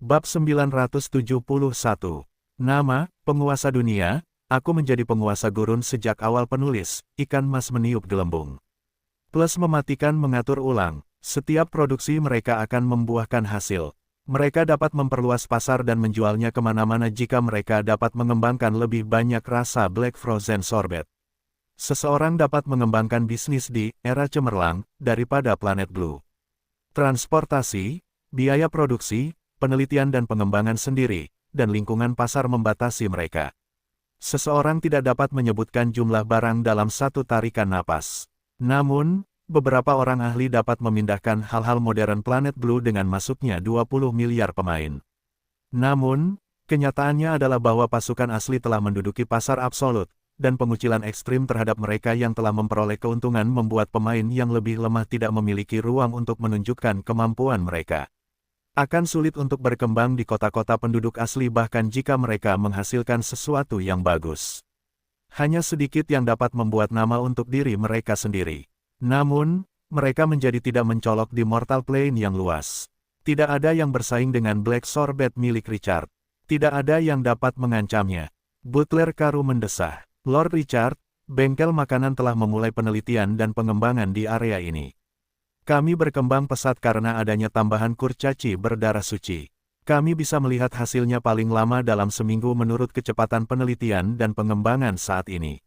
Bab 971. Nama, penguasa dunia, aku menjadi penguasa gurun sejak awal penulis, ikan mas meniup gelembung. Plus mematikan mengatur ulang, setiap produksi mereka akan membuahkan hasil. Mereka dapat memperluas pasar dan menjualnya kemana-mana jika mereka dapat mengembangkan lebih banyak rasa Black Frozen Sorbet. Seseorang dapat mengembangkan bisnis di era cemerlang daripada Planet Blue. Transportasi, biaya produksi, penelitian dan pengembangan sendiri, dan lingkungan pasar membatasi mereka. Seseorang tidak dapat menyebutkan jumlah barang dalam satu tarikan napas. Namun, beberapa orang ahli dapat memindahkan hal-hal modern Planet Blue dengan masuknya 20 miliar pemain. Namun, kenyataannya adalah bahwa pasukan asli telah menduduki pasar absolut, dan pengucilan ekstrim terhadap mereka yang telah memperoleh keuntungan membuat pemain yang lebih lemah tidak memiliki ruang untuk menunjukkan kemampuan mereka. Akan sulit untuk berkembang di kota-kota penduduk asli bahkan jika mereka menghasilkan sesuatu yang bagus. Hanya sedikit yang dapat membuat nama untuk diri mereka sendiri. Namun, mereka menjadi tidak mencolok di Mortal Plane yang luas. Tidak ada yang bersaing dengan Black Sorbet milik Richard. Tidak ada yang dapat mengancamnya. Butler Karu mendesah. Lord Richard, bengkel makanan telah memulai penelitian dan pengembangan di area ini. Kami berkembang pesat karena adanya tambahan kurcaci berdarah suci. Kami bisa melihat hasilnya paling lama dalam seminggu menurut kecepatan penelitian dan pengembangan saat ini.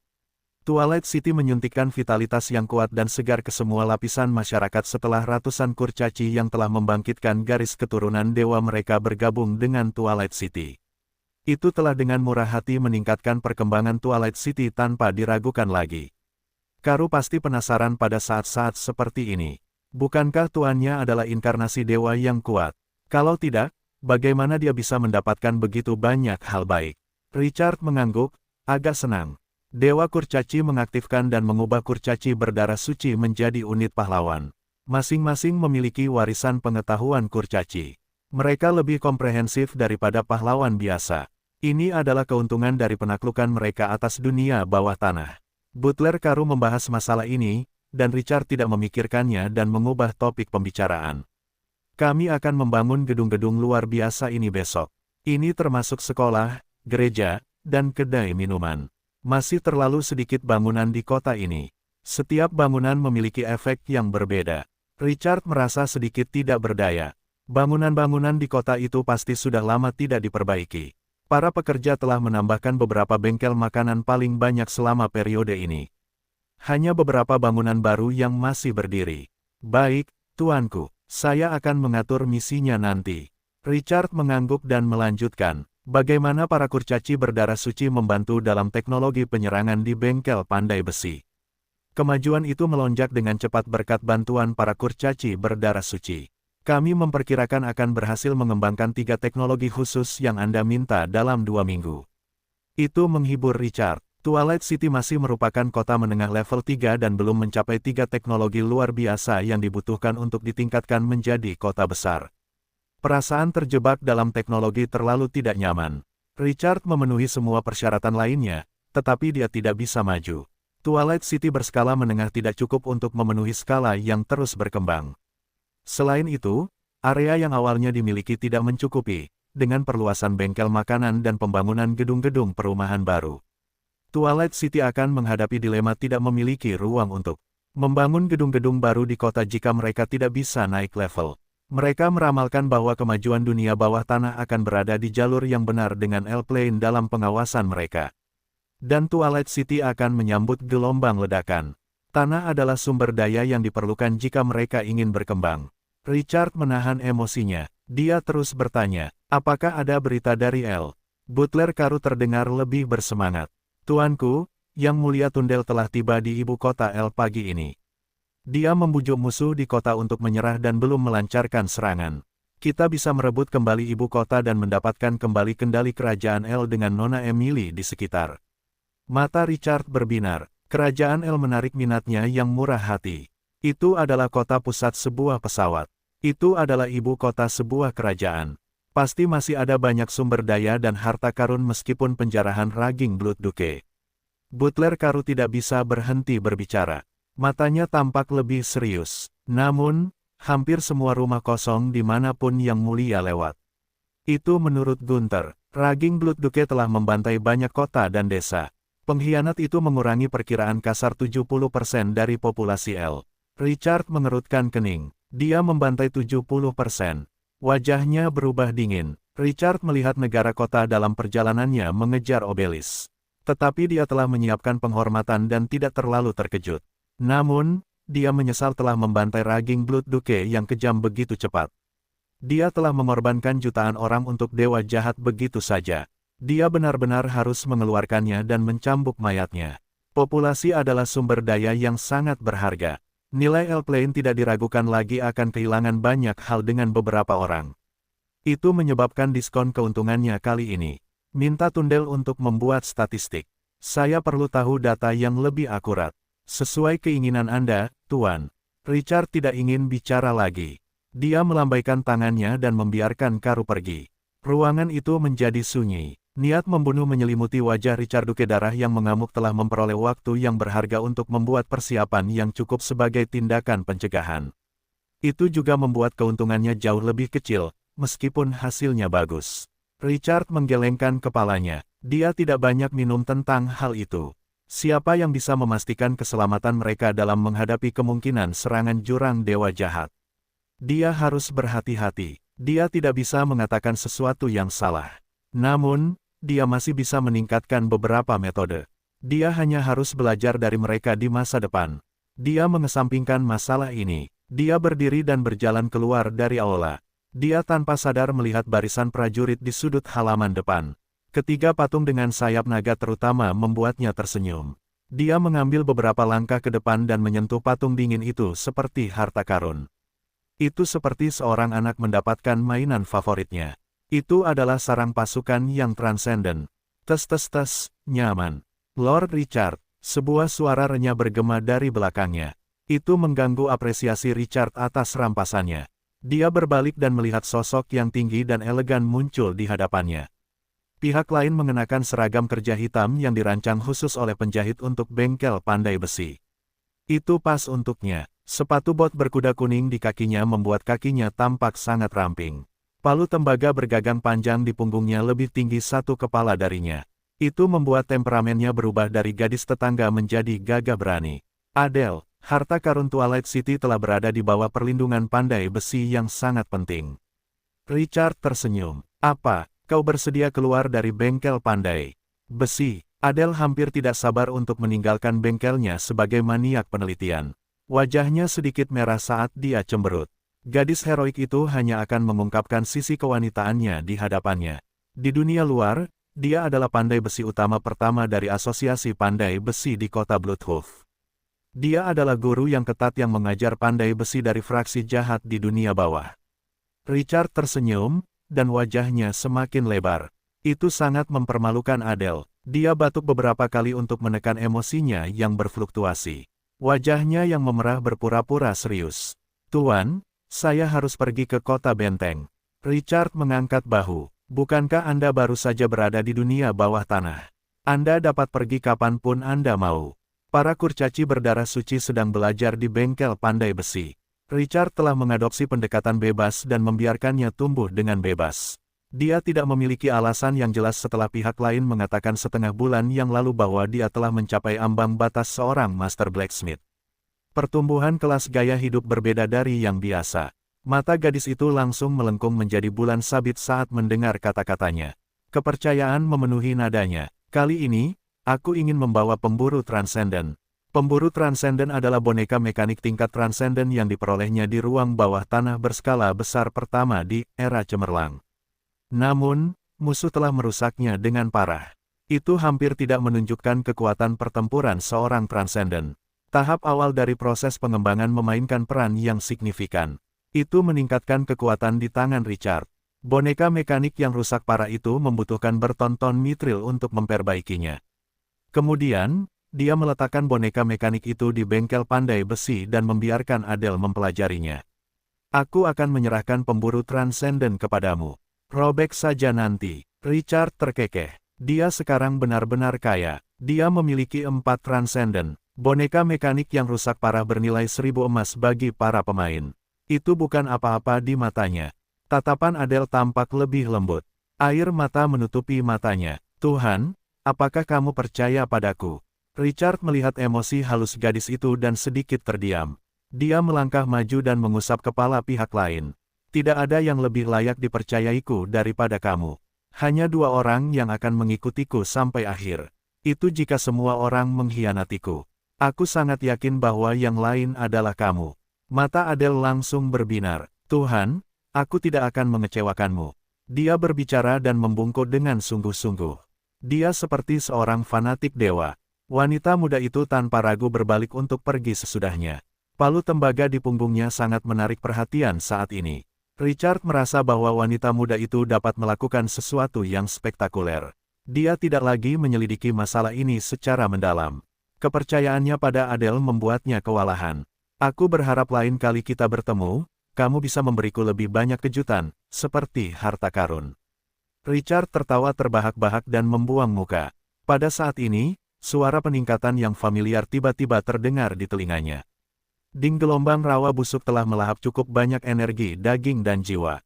Twilight City menyuntikkan vitalitas yang kuat dan segar ke semua lapisan masyarakat setelah ratusan kurcaci yang telah membangkitkan garis keturunan dewa mereka bergabung dengan Twilight City. Itu telah dengan murah hati meningkatkan perkembangan Twilight City tanpa diragukan lagi. Karu pasti penasaran pada saat-saat seperti ini. Bukankah tuannya adalah inkarnasi dewa yang kuat? Kalau tidak, bagaimana dia bisa mendapatkan begitu banyak hal baik? Richard mengangguk, agak senang. Dewa kurcaci mengaktifkan dan mengubah kurcaci berdarah suci menjadi unit pahlawan. Masing-masing memiliki warisan pengetahuan kurcaci. Mereka lebih komprehensif daripada pahlawan biasa. Ini adalah keuntungan dari penaklukan mereka atas dunia bawah tanah. Butler Karu membahas masalah ini, dan Richard tidak memikirkannya dan mengubah topik pembicaraan. Kami akan membangun gedung-gedung luar biasa ini besok. Ini termasuk sekolah, gereja, dan kedai minuman. Masih terlalu sedikit bangunan di kota ini. Setiap bangunan memiliki efek yang berbeda. Richard merasa sedikit tidak berdaya. Bangunan-bangunan di kota itu pasti sudah lama tidak diperbaiki. Para pekerja telah menambahkan beberapa bengkel makanan paling banyak selama periode ini. Hanya beberapa bangunan baru yang masih berdiri. Baik, tuanku, saya akan mengatur misinya nanti. Richard mengangguk dan melanjutkan, bagaimana para kurcaci berdarah suci membantu dalam teknologi penyerangan di bengkel pandai besi. Kemajuan itu melonjak dengan cepat berkat bantuan para kurcaci berdarah suci. Kami memperkirakan akan berhasil mengembangkan 3 teknologi khusus yang Anda minta dalam 2 minggu. Itu menghibur Richard. Twilight City masih merupakan kota menengah level 3 dan belum mencapai 3 teknologi luar biasa yang dibutuhkan untuk ditingkatkan menjadi kota besar. Perasaan terjebak dalam teknologi terlalu tidak nyaman. Richard memenuhi semua persyaratan lainnya, tetapi dia tidak bisa maju. Twilight City berskala menengah tidak cukup untuk memenuhi skala yang terus berkembang. Selain itu, area yang awalnya dimiliki tidak mencukupi, dengan perluasan bengkel makanan dan pembangunan gedung-gedung perumahan baru. Twilight City akan menghadapi dilema tidak memiliki ruang untuk membangun gedung-gedung baru di kota jika mereka tidak bisa naik level. Mereka meramalkan bahwa kemajuan dunia bawah tanah akan berada di jalur yang benar dengan L-Plane dalam pengawasan mereka. Dan Twilight City akan menyambut gelombang ledakan. Tanah adalah sumber daya yang diperlukan jika mereka ingin berkembang. Richard menahan emosinya. Dia terus bertanya, apakah ada berita dari L? Butler Karu terdengar lebih bersemangat. Tuanku, Yang Mulia Tundel telah tiba di ibu kota El pagi ini. Dia membujuk musuh di kota untuk menyerah dan belum melancarkan serangan. Kita bisa merebut kembali ibu kota dan mendapatkan kembali kendali kerajaan El dengan Nona Emily di sekitar. Mata Richard berbinar. Kerajaan El menarik minatnya yang murah hati. Itu adalah kota pusat sebuah pesawat. Itu adalah ibu kota sebuah kerajaan. Pasti masih ada banyak sumber daya dan harta karun meskipun penjarahan Raging Blood Duke. Butler Karu tidak bisa berhenti berbicara. Matanya tampak lebih serius. Namun, hampir semua rumah kosong dimanapun Yang Mulia lewat. Itu menurut Gunther. Raging Blood Duke telah membantai banyak kota dan desa. Pengkhianat itu mengurangi perkiraan kasar 70% dari populasi L. Richard mengerutkan kening. Dia membantai 70%. Wajahnya berubah dingin. Richard melihat negara kota dalam perjalanannya mengejar Obelisk. Tetapi dia telah menyiapkan penghormatan dan tidak terlalu terkejut. Namun, dia menyesal telah membantai Raging Blood Duke yang kejam begitu cepat. Dia telah mengorbankan jutaan orang untuk dewa jahat begitu saja. Dia benar-benar harus mengeluarkannya dan mencambuk mayatnya. Populasi adalah sumber daya yang sangat berharga. Nilai L-Plane tidak diragukan lagi akan kehilangan banyak hal dengan beberapa orang. Itu menyebabkan diskon keuntungannya kali ini. Minta Tundel untuk membuat statistik. Saya perlu tahu data yang lebih akurat. Sesuai keinginan Anda, Tuan. Richard tidak ingin bicara lagi. Dia melambaikan tangannya dan membiarkan Karu pergi. Ruangan itu menjadi sunyi. Niat membunuh menyelimuti wajah Richard Duke. Darah yang mengamuk telah memperoleh waktu yang berharga untuk membuat persiapan yang cukup sebagai tindakan pencegahan. Itu juga membuat keuntungannya jauh lebih kecil, meskipun hasilnya bagus. Richard menggelengkan kepalanya. Dia tidak banyak minum tentang hal itu. Siapa yang bisa memastikan keselamatan mereka dalam menghadapi kemungkinan serangan jurang dewa jahat? Dia harus berhati-hati. Dia tidak bisa mengatakan sesuatu yang salah. Namun, dia masih bisa meningkatkan beberapa metode. Dia hanya harus belajar dari mereka di masa depan. Dia mengesampingkan masalah ini. Dia berdiri dan berjalan keluar dari aula. Dia tanpa sadar melihat barisan prajurit di sudut halaman depan. Ketiga patung dengan sayap naga terutama membuatnya tersenyum. Dia mengambil beberapa langkah ke depan dan menyentuh patung dingin itu seperti harta karun. Itu seperti seorang anak mendapatkan mainan favoritnya. Itu adalah sarang pasukan yang transenden. Tes, nyaman. Lord Richard, sebuah suara renyah bergema dari belakangnya. Itu mengganggu apresiasi Richard atas rampasannya. Dia berbalik dan melihat sosok yang tinggi dan elegan muncul di hadapannya. Pihak lain mengenakan seragam kerja hitam yang dirancang khusus oleh penjahit untuk bengkel pandai besi. Itu pas untuknya. Sepatu bot berkuda kuning di kakinya membuat kakinya tampak sangat ramping. Palu tembaga bergagang panjang di punggungnya lebih tinggi satu kepala darinya. Itu membuat temperamennya berubah dari gadis tetangga menjadi gagah berani. Adele, harta karun Twilight City telah berada di bawah perlindungan pandai besi yang sangat penting. Richard tersenyum. Apa, kau bersedia keluar dari bengkel pandai besi? Adele hampir tidak sabar untuk meninggalkan bengkelnya sebagai maniak penelitian. Wajahnya sedikit merah saat dia cemberut. Gadis heroik itu hanya akan mengungkapkan sisi kewanitaannya di hadapannya. Di dunia luar, dia adalah pandai besi utama pertama dari asosiasi pandai besi di kota Bloodhoof. Dia adalah guru yang ketat yang mengajar pandai besi dari fraksi jahat di dunia bawah. Richard tersenyum, dan wajahnya semakin lebar. Itu sangat mempermalukan Adele. Dia batuk beberapa kali untuk menekan emosinya yang berfluktuasi. Wajahnya yang memerah berpura-pura serius. Tuan, saya harus pergi ke kota benteng. Richard mengangkat bahu. Bukankah Anda baru saja berada di dunia bawah tanah? Anda dapat pergi kapanpun Anda mau. Para kurcaci berdarah suci sedang belajar di bengkel pandai besi. Richard telah mengadopsi pendekatan bebas dan membiarkannya tumbuh dengan bebas. Dia tidak memiliki alasan yang jelas setelah pihak lain mengatakan setengah bulan yang lalu bahwa dia telah mencapai ambang batas seorang master blacksmith. Pertumbuhan kelas gaya hidup berbeda dari yang biasa. Mata gadis itu langsung melengkung menjadi bulan sabit saat mendengar kata-katanya. Kepercayaan memenuhi nadanya. Kali ini, aku ingin membawa pemburu transenden. Pemburu transenden adalah boneka mekanik tingkat transenden yang diperolehnya di ruang bawah tanah berskala besar pertama di era cemerlang. Namun, musuh telah merusaknya dengan parah. Itu hampir tidak menunjukkan kekuatan pertempuran seorang transenden. Tahap awal dari proses pengembangan memainkan peran yang signifikan. Itu meningkatkan kekuatan di tangan Richard. Boneka mekanik yang rusak parah itu membutuhkan berton-ton mitril untuk memperbaikinya. Kemudian, dia meletakkan boneka mekanik itu di bengkel pandai besi dan membiarkan Adele mempelajarinya. Aku akan menyerahkan pemburu transenden kepadamu. Robek saja nanti. Richard terkekeh. Dia sekarang benar-benar kaya. Dia memiliki 4 transenden. Boneka mekanik yang rusak parah bernilai 1000 emas bagi para pemain. Itu bukan apa-apa di matanya. Tatapan Adele tampak lebih lembut. Air mata menutupi matanya. Tuhan, apakah kamu percaya padaku? Richard melihat emosi halus gadis itu dan sedikit terdiam. Dia melangkah maju dan mengusap kepala pihak lain. Tidak ada yang lebih layak dipercayaiku daripada kamu. Hanya 2 orang yang akan mengikutiku sampai akhir. Itu jika semua orang mengkhianatiku. Aku sangat yakin bahwa yang lain adalah kamu. Mata Adele langsung berbinar. Tuhan, aku tidak akan mengecewakanmu. Dia berbicara dan membungkuk dengan sungguh-sungguh. Dia seperti seorang fanatik dewa. Wanita muda itu tanpa ragu berbalik untuk pergi sesudahnya. Palu tembaga di punggungnya sangat menarik perhatian saat ini. Richard merasa bahwa wanita muda itu dapat melakukan sesuatu yang spektakuler. Dia tidak lagi menyelidiki masalah ini secara mendalam. Kepercayaannya pada Adele membuatnya kewalahan. Aku berharap lain kali kita bertemu, kamu bisa memberiku lebih banyak kejutan, seperti harta karun. Richard tertawa terbahak-bahak dan membuang muka. Pada saat ini, suara peningkatan yang familiar tiba-tiba terdengar di telinganya. Ding, gelombang rawa busuk telah melahap cukup banyak energi daging dan jiwa.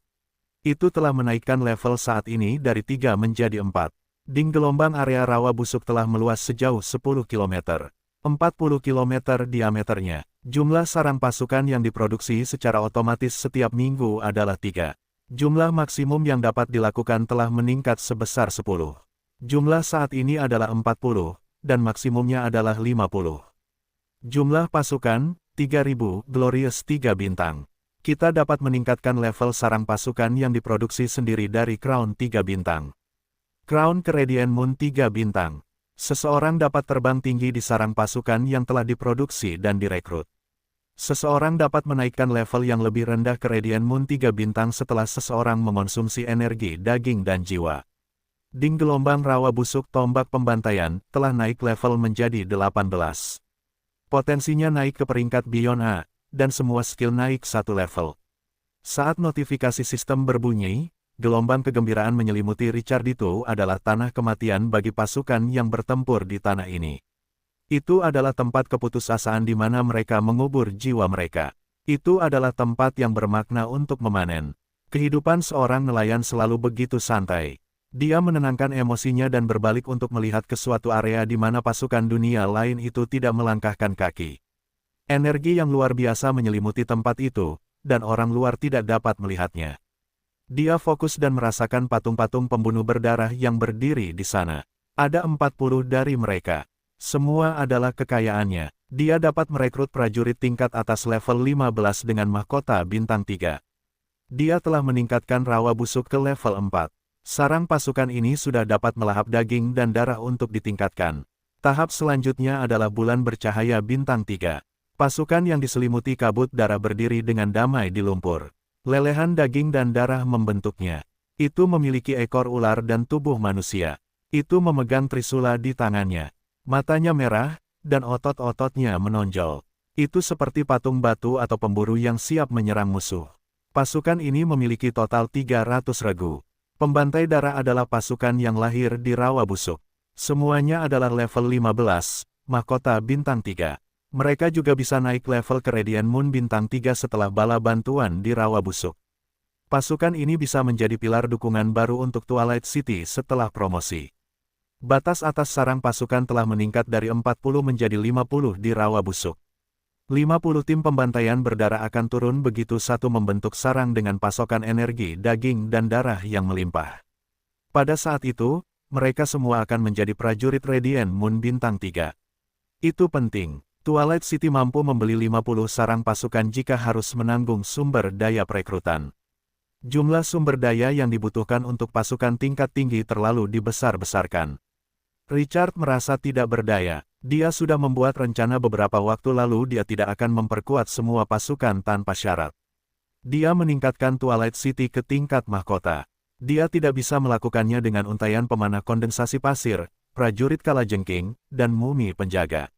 Itu telah menaikkan level saat ini dari 3 menjadi 4. Ding, gelombang area rawa busuk telah meluas sejauh 10 km. 40 km diameternya. Jumlah sarang pasukan yang diproduksi secara otomatis setiap minggu adalah 3. Jumlah maksimum yang dapat dilakukan telah meningkat sebesar 10. Jumlah saat ini adalah 40, dan maksimumnya adalah 50. Jumlah pasukan, 3000, Glorious 3 bintang. Kita dapat meningkatkan level sarang pasukan yang diproduksi sendiri dari Crown 3 bintang. Crown ke Radiant Moon 3 bintang. Seseorang dapat terbang tinggi di sarang pasukan yang telah diproduksi dan direkrut. Seseorang dapat menaikkan level yang lebih rendah ke Radiant Moon 3 bintang setelah seseorang mengonsumsi energi daging dan jiwa. Ding, gelombang rawa busuk tombak pembantaian telah naik level menjadi 18. Potensinya naik ke peringkat Beyond A, dan semua skill naik 1 level. Saat notifikasi sistem berbunyi, gelombang kegembiraan menyelimuti Richard. Itu adalah tanah kematian bagi pasukan yang bertempur di tanah ini. Itu adalah tempat keputusasaan di mana mereka mengubur jiwa mereka. Itu adalah tempat yang bermakna untuk memanen. Kehidupan seorang nelayan selalu begitu santai. Dia menenangkan emosinya dan berbalik untuk melihat ke suatu area di mana pasukan dunia lain itu tidak melangkahkan kaki. Energi yang luar biasa menyelimuti tempat itu, dan orang luar tidak dapat melihatnya. Dia fokus dan merasakan patung-patung pembunuh berdarah yang berdiri di sana. Ada 40 dari mereka. Semua adalah kekayaannya. Dia dapat merekrut prajurit tingkat atas level 15 dengan mahkota bintang 3. Dia telah meningkatkan rawa busuk ke level 4. Sarang pasukan ini sudah dapat melahap daging dan darah untuk ditingkatkan. Tahap selanjutnya adalah bulan bercahaya bintang 3. Pasukan yang diselimuti kabut darah berdiri dengan damai di lumpur. Lelehan daging dan darah membentuknya. Itu memiliki ekor ular dan tubuh manusia. Itu memegang trisula di tangannya. Matanya merah, dan otot-ototnya menonjol. Itu seperti patung batu atau pemburu yang siap menyerang musuh. Pasukan ini memiliki total 300 regu. Pembantai darah adalah pasukan yang lahir di rawa busuk. Semuanya adalah level 15, mahkota bintang 3. Mereka juga bisa naik level ke Radiant Moon bintang 3 setelah bala bantuan di rawa busuk. Pasukan ini bisa menjadi pilar dukungan baru untuk Twilight City setelah promosi. Batas atas sarang pasukan telah meningkat dari 40 menjadi 50 di rawa busuk. 50 tim pembantaian berdarah akan turun begitu satu membentuk sarang dengan pasokan energi daging dan darah yang melimpah. Pada saat itu, mereka semua akan menjadi prajurit Radiant Moon bintang 3. Itu penting. Twilight City mampu membeli 50 sarang pasukan jika harus menanggung sumber daya perekrutan. Jumlah sumber daya yang dibutuhkan untuk pasukan tingkat tinggi terlalu dibesar-besarkan. Richard merasa tidak berdaya. Dia sudah membuat rencana beberapa waktu lalu. Dia tidak akan memperkuat semua pasukan tanpa syarat. Dia meningkatkan Twilight City ke tingkat mahkota. Dia tidak bisa melakukannya dengan untayan pemanah kondensasi pasir, prajurit kalajengking, dan mumi penjaga.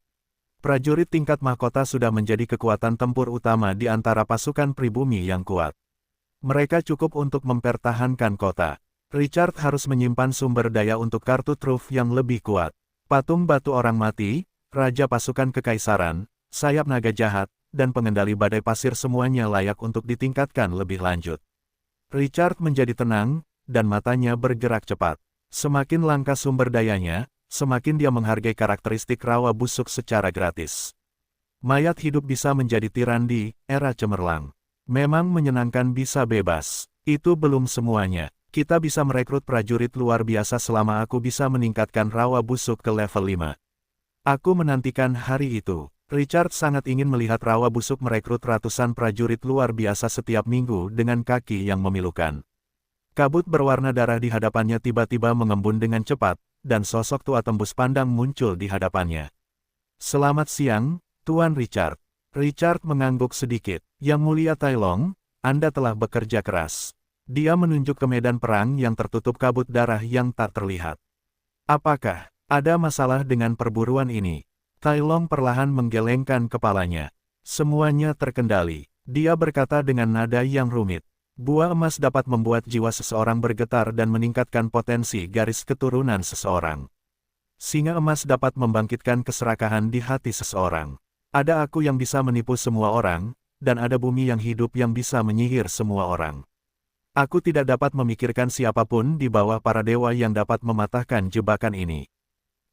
Prajurit tingkat mahkota sudah menjadi kekuatan tempur utama di antara pasukan pribumi yang kuat. Mereka cukup untuk mempertahankan kota. Richard harus menyimpan sumber daya untuk kartu truf yang lebih kuat. Patung batu orang mati, raja pasukan kekaisaran, sayap naga jahat, dan pengendali badai pasir semuanya layak untuk ditingkatkan lebih lanjut. Richard menjadi tenang, dan matanya bergerak cepat. Semakin langka sumber dayanya, semakin dia menghargai karakteristik rawa busuk secara gratis. Mayat hidup bisa menjadi tiran di era cemerlang. Memang menyenangkan bisa bebas. Itu belum semuanya. Kita bisa merekrut prajurit luar biasa selama aku bisa meningkatkan rawa busuk ke level 5. Aku menantikan hari itu. Richard sangat ingin melihat rawa busuk merekrut ratusan prajurit luar biasa setiap minggu dengan kaki yang memilukan. Kabut berwarna darah di hadapannya tiba-tiba mengembun dengan cepat, dan sosok tua tembus pandang muncul di hadapannya. "Selamat siang, Tuan Richard." Richard mengangguk sedikit. "Yang mulia Tai Long, Anda telah bekerja keras." Dia menunjuk ke medan perang yang tertutup kabut darah yang tak terlihat. "Apakah ada masalah dengan perburuan ini?" Tai Long perlahan menggelengkan kepalanya. "Semuanya terkendali," dia berkata dengan nada yang rumit. "Buah emas dapat membuat jiwa seseorang bergetar dan meningkatkan potensi garis keturunan seseorang. Singa emas dapat membangkitkan keserakahan di hati seseorang. Ada aku yang bisa menipu semua orang, dan ada bumi yang hidup yang bisa menyihir semua orang. Aku tidak dapat memikirkan siapapun di bawah para dewa yang dapat mematahkan jebakan ini."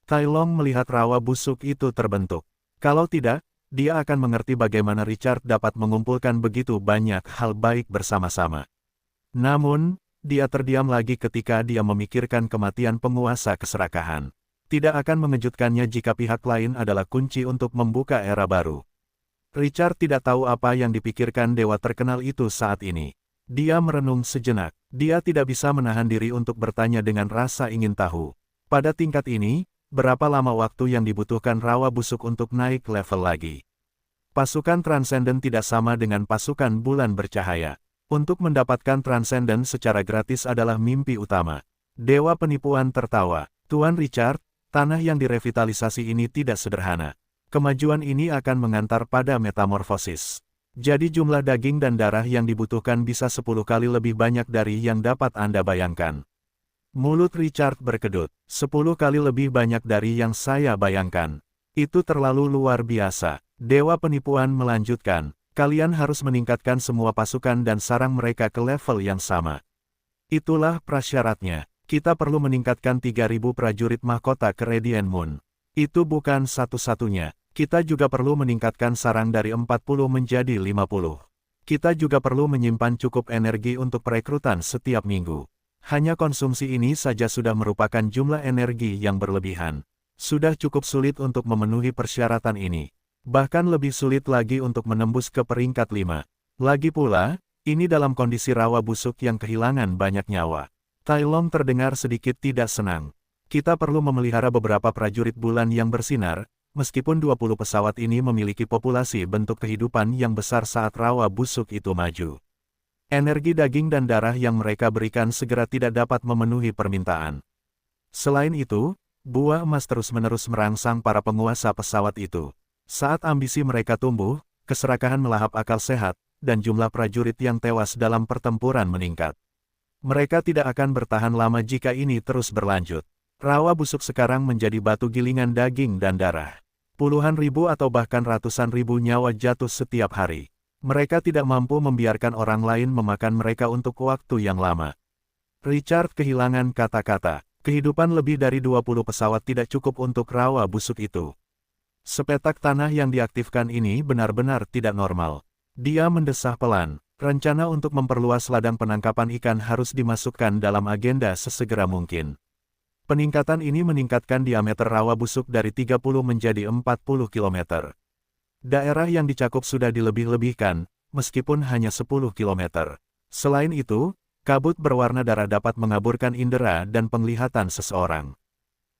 Tai Long melihat rawa busuk itu terbentuk. Kalau tidak, dia akan mengerti bagaimana Richard dapat mengumpulkan begitu banyak hal baik bersama-sama. Namun, dia terdiam lagi ketika dia memikirkan kematian penguasa keserakahan. Tidak akan mengejutkannya jika pihak lain adalah kunci untuk membuka era baru. Richard tidak tahu apa yang dipikirkan dewa terkenal itu saat ini. Dia merenung sejenak. Dia tidak bisa menahan diri untuk bertanya dengan rasa ingin tahu. Pada tingkat ini, berapa lama waktu yang dibutuhkan rawa busuk untuk naik level lagi? Pasukan Transcendent tidak sama dengan pasukan bulan bercahaya. Untuk mendapatkan Transcendent secara gratis adalah mimpi utama. Dewa penipuan tertawa. "Tuan Richard, tanah yang direvitalisasi ini tidak sederhana. Kemajuan ini akan mengantar pada metamorfosis. Jadi jumlah daging dan darah yang dibutuhkan bisa 10 kali lebih banyak dari yang dapat Anda bayangkan." Mulut Richard berkedut. 10 kali lebih banyak dari yang saya bayangkan. Itu terlalu luar biasa. Dewa penipuan melanjutkan. "Kalian harus meningkatkan semua pasukan dan sarang mereka ke level yang sama. Itulah prasyaratnya. Kita perlu meningkatkan 3.000 prajurit mahkota ke Radiant Moon. Itu bukan satu-satunya. Kita juga perlu meningkatkan sarang dari 40 menjadi 50. Kita juga perlu menyimpan cukup energi untuk perekrutan setiap minggu. Hanya konsumsi ini saja sudah merupakan jumlah energi yang berlebihan. Sudah cukup sulit untuk memenuhi persyaratan ini. Bahkan lebih sulit lagi untuk menembus ke peringkat 5. Lagi pula, ini dalam kondisi rawa busuk yang kehilangan banyak nyawa." Tai Long terdengar sedikit tidak senang. "Kita perlu memelihara beberapa prajurit bulan yang bersinar, meskipun 20 pesawat ini memiliki populasi bentuk kehidupan yang besar saat rawa busuk itu maju. Energi daging dan darah yang mereka berikan segera tidak dapat memenuhi permintaan. Selain itu, buah emas terus-menerus merangsang para penguasa pesawat itu. Saat ambisi mereka tumbuh, keserakahan melahap akal sehat, dan jumlah prajurit yang tewas dalam pertempuran meningkat. Mereka tidak akan bertahan lama jika ini terus berlanjut. Rawa busuk sekarang menjadi batu gilingan daging dan darah. Puluhan ribu atau bahkan ratusan ribu nyawa jatuh setiap hari. Mereka tidak mampu membiarkan orang lain memakan mereka untuk waktu yang lama." Richard kehilangan kata-kata. Kehidupan lebih dari 20 pesawat tidak cukup untuk rawa busuk itu. Sepetak tanah yang diaktifkan ini benar-benar tidak normal. Dia mendesah pelan. Rencana untuk memperluas ladang penangkapan ikan harus dimasukkan dalam agenda sesegera mungkin. Peningkatan ini meningkatkan diameter rawa busuk dari 30 menjadi 40 km. Daerah yang dicakup sudah dilebih-lebihkan, meskipun hanya 10 km. Selain itu, kabut berwarna darah dapat mengaburkan indera dan penglihatan seseorang.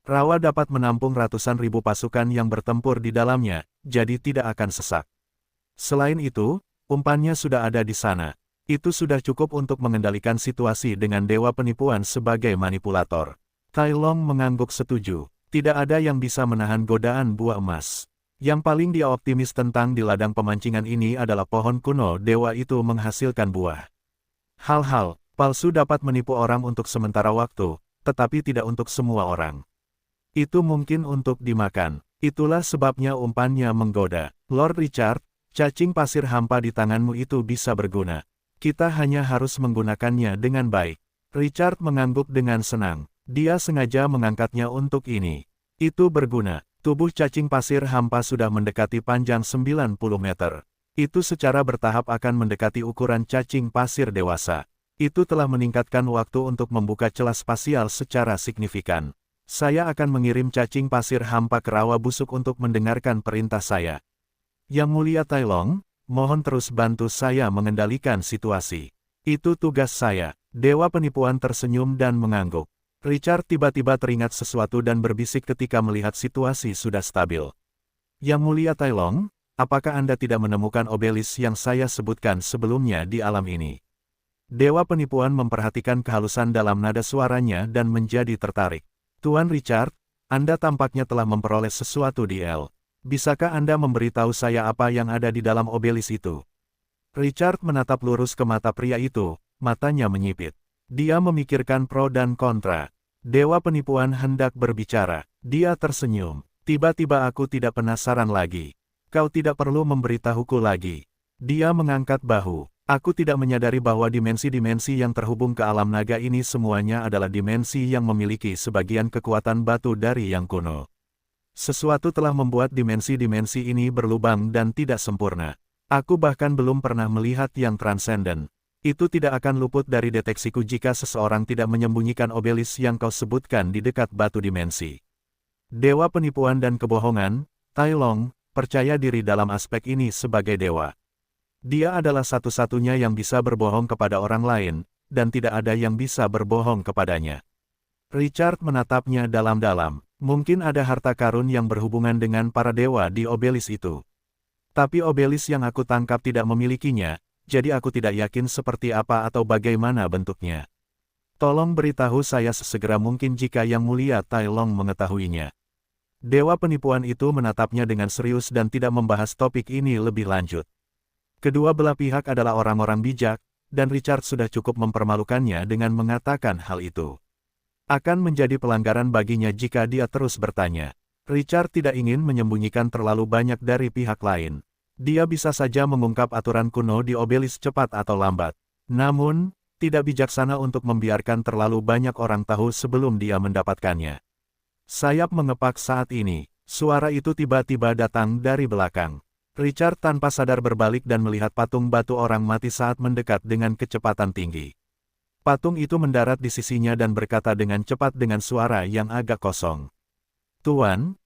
Rawa dapat menampung ratusan ribu pasukan yang bertempur di dalamnya, jadi tidak akan sesak. Selain itu, umpannya sudah ada di sana. Itu sudah cukup untuk mengendalikan situasi dengan dewa penipuan sebagai manipulator. Tai Long mengangguk setuju. Tidak ada yang bisa menahan godaan buah emas. Yang paling dia optimis tentang di ladang pemancingan ini adalah pohon kuno dewa itu menghasilkan buah. Hal-hal palsu dapat menipu orang untuk sementara waktu, tetapi tidak untuk semua orang. Itu mungkin untuk dimakan. Itulah sebabnya umpannya menggoda. Lord Richard, cacing pasir hampa di tanganmu itu bisa berguna. Kita hanya harus menggunakannya dengan baik. Richard mengangguk dengan senang. Dia sengaja mengangkatnya untuk ini. Itu berguna. Tubuh cacing pasir hampa sudah mendekati panjang 90 meter. Itu secara bertahap akan mendekati ukuran cacing pasir dewasa. Itu telah meningkatkan waktu untuk membuka celah spasial secara signifikan. Saya akan mengirim cacing pasir hampa ke rawa busuk untuk mendengarkan perintah saya. Yang Mulia Tai Long, mohon terus bantu saya mengendalikan situasi. Itu tugas saya. Dewa penipuan tersenyum dan mengangguk. Richard tiba-tiba teringat sesuatu dan berbisik ketika melihat situasi sudah stabil. Yang Mulia Tai Long, apakah Anda tidak menemukan obelis yang saya sebutkan sebelumnya di alam ini? Dewa penipuan memperhatikan kehalusan dalam nada suaranya dan menjadi tertarik. Tuan Richard, Anda tampaknya telah memperoleh sesuatu di El. Bisakah Anda memberitahu saya apa yang ada di dalam obelis itu? Richard menatap lurus ke mata pria itu, matanya menyipit. Dia memikirkan pro dan kontra. Dewa penipuan hendak berbicara. Dia tersenyum. Tiba-tiba aku tidak penasaran lagi. Kau tidak perlu memberitahuku lagi. Dia mengangkat bahu. Aku tidak menyadari bahwa dimensi-dimensi yang terhubung ke alam naga ini semuanya adalah dimensi yang memiliki sebagian kekuatan batu dari yang kuno. Sesuatu telah membuat dimensi-dimensi ini berlubang dan tidak sempurna. Aku bahkan belum pernah melihat yang transenden. Itu tidak akan luput dari deteksiku jika seseorang tidak menyembunyikan obelis yang kau sebutkan di dekat batu dimensi. Dewa penipuan dan kebohongan, Tai Long, percaya diri dalam aspek ini sebagai dewa. Dia adalah satu-satunya yang bisa berbohong kepada orang lain, dan tidak ada yang bisa berbohong kepadanya. Richard menatapnya dalam-dalam. Mungkin ada harta karun yang berhubungan dengan para dewa di obelis itu. Tapi obelis yang aku tangkap tidak memilikinya, jadi aku tidak yakin seperti apa atau bagaimana bentuknya. Tolong beritahu saya sesegera mungkin jika Yang Mulia Tai Long mengetahuinya. Dewa penipuan itu menatapnya dengan serius dan tidak membahas topik ini lebih lanjut. Kedua belah pihak adalah orang-orang bijak, dan Richard sudah cukup mempermalukannya dengan mengatakan hal itu. Akan menjadi pelanggaran baginya jika dia terus bertanya. Richard tidak ingin menyembunyikan terlalu banyak dari pihak lain. Dia bisa saja mengungkap aturan kuno di obelis cepat atau lambat. Namun, tidak bijaksana untuk membiarkan terlalu banyak orang tahu sebelum dia mendapatkannya. Sayap mengepak saat ini. Suara itu tiba-tiba datang dari belakang. Richard tanpa sadar berbalik dan melihat patung batu orang mati saat mendekat dengan kecepatan tinggi. Patung itu mendarat di sisinya dan berkata dengan cepat dengan suara yang agak kosong. Tuan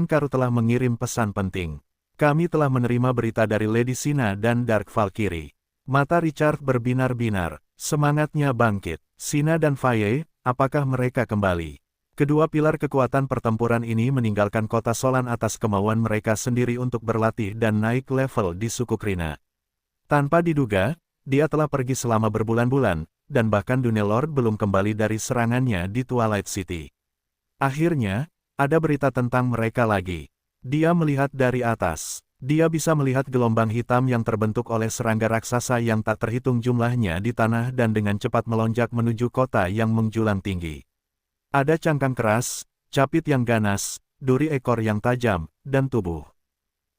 Karu telah mengirim pesan penting. Kami telah menerima berita dari Lady Sina dan Dark Valkyrie. Mata Richard berbinar-binar, semangatnya bangkit. Sina dan Faye, apakah mereka kembali? Kedua pilar kekuatan pertempuran ini meninggalkan kota Solan atas kemauan mereka sendiri untuk berlatih dan naik level di suku Krina. Tanpa diduga, dia telah pergi selama berbulan-bulan, dan bahkan Dunelord belum kembali dari serangannya di Twilight City. Akhirnya, ada berita tentang mereka lagi. Dia melihat dari atas. Dia bisa melihat gelombang hitam yang terbentuk oleh serangga raksasa yang tak terhitung jumlahnya di tanah dan dengan cepat melonjak menuju kota yang menjulang tinggi. Ada cangkang keras, capit yang ganas, duri ekor yang tajam, dan tubuh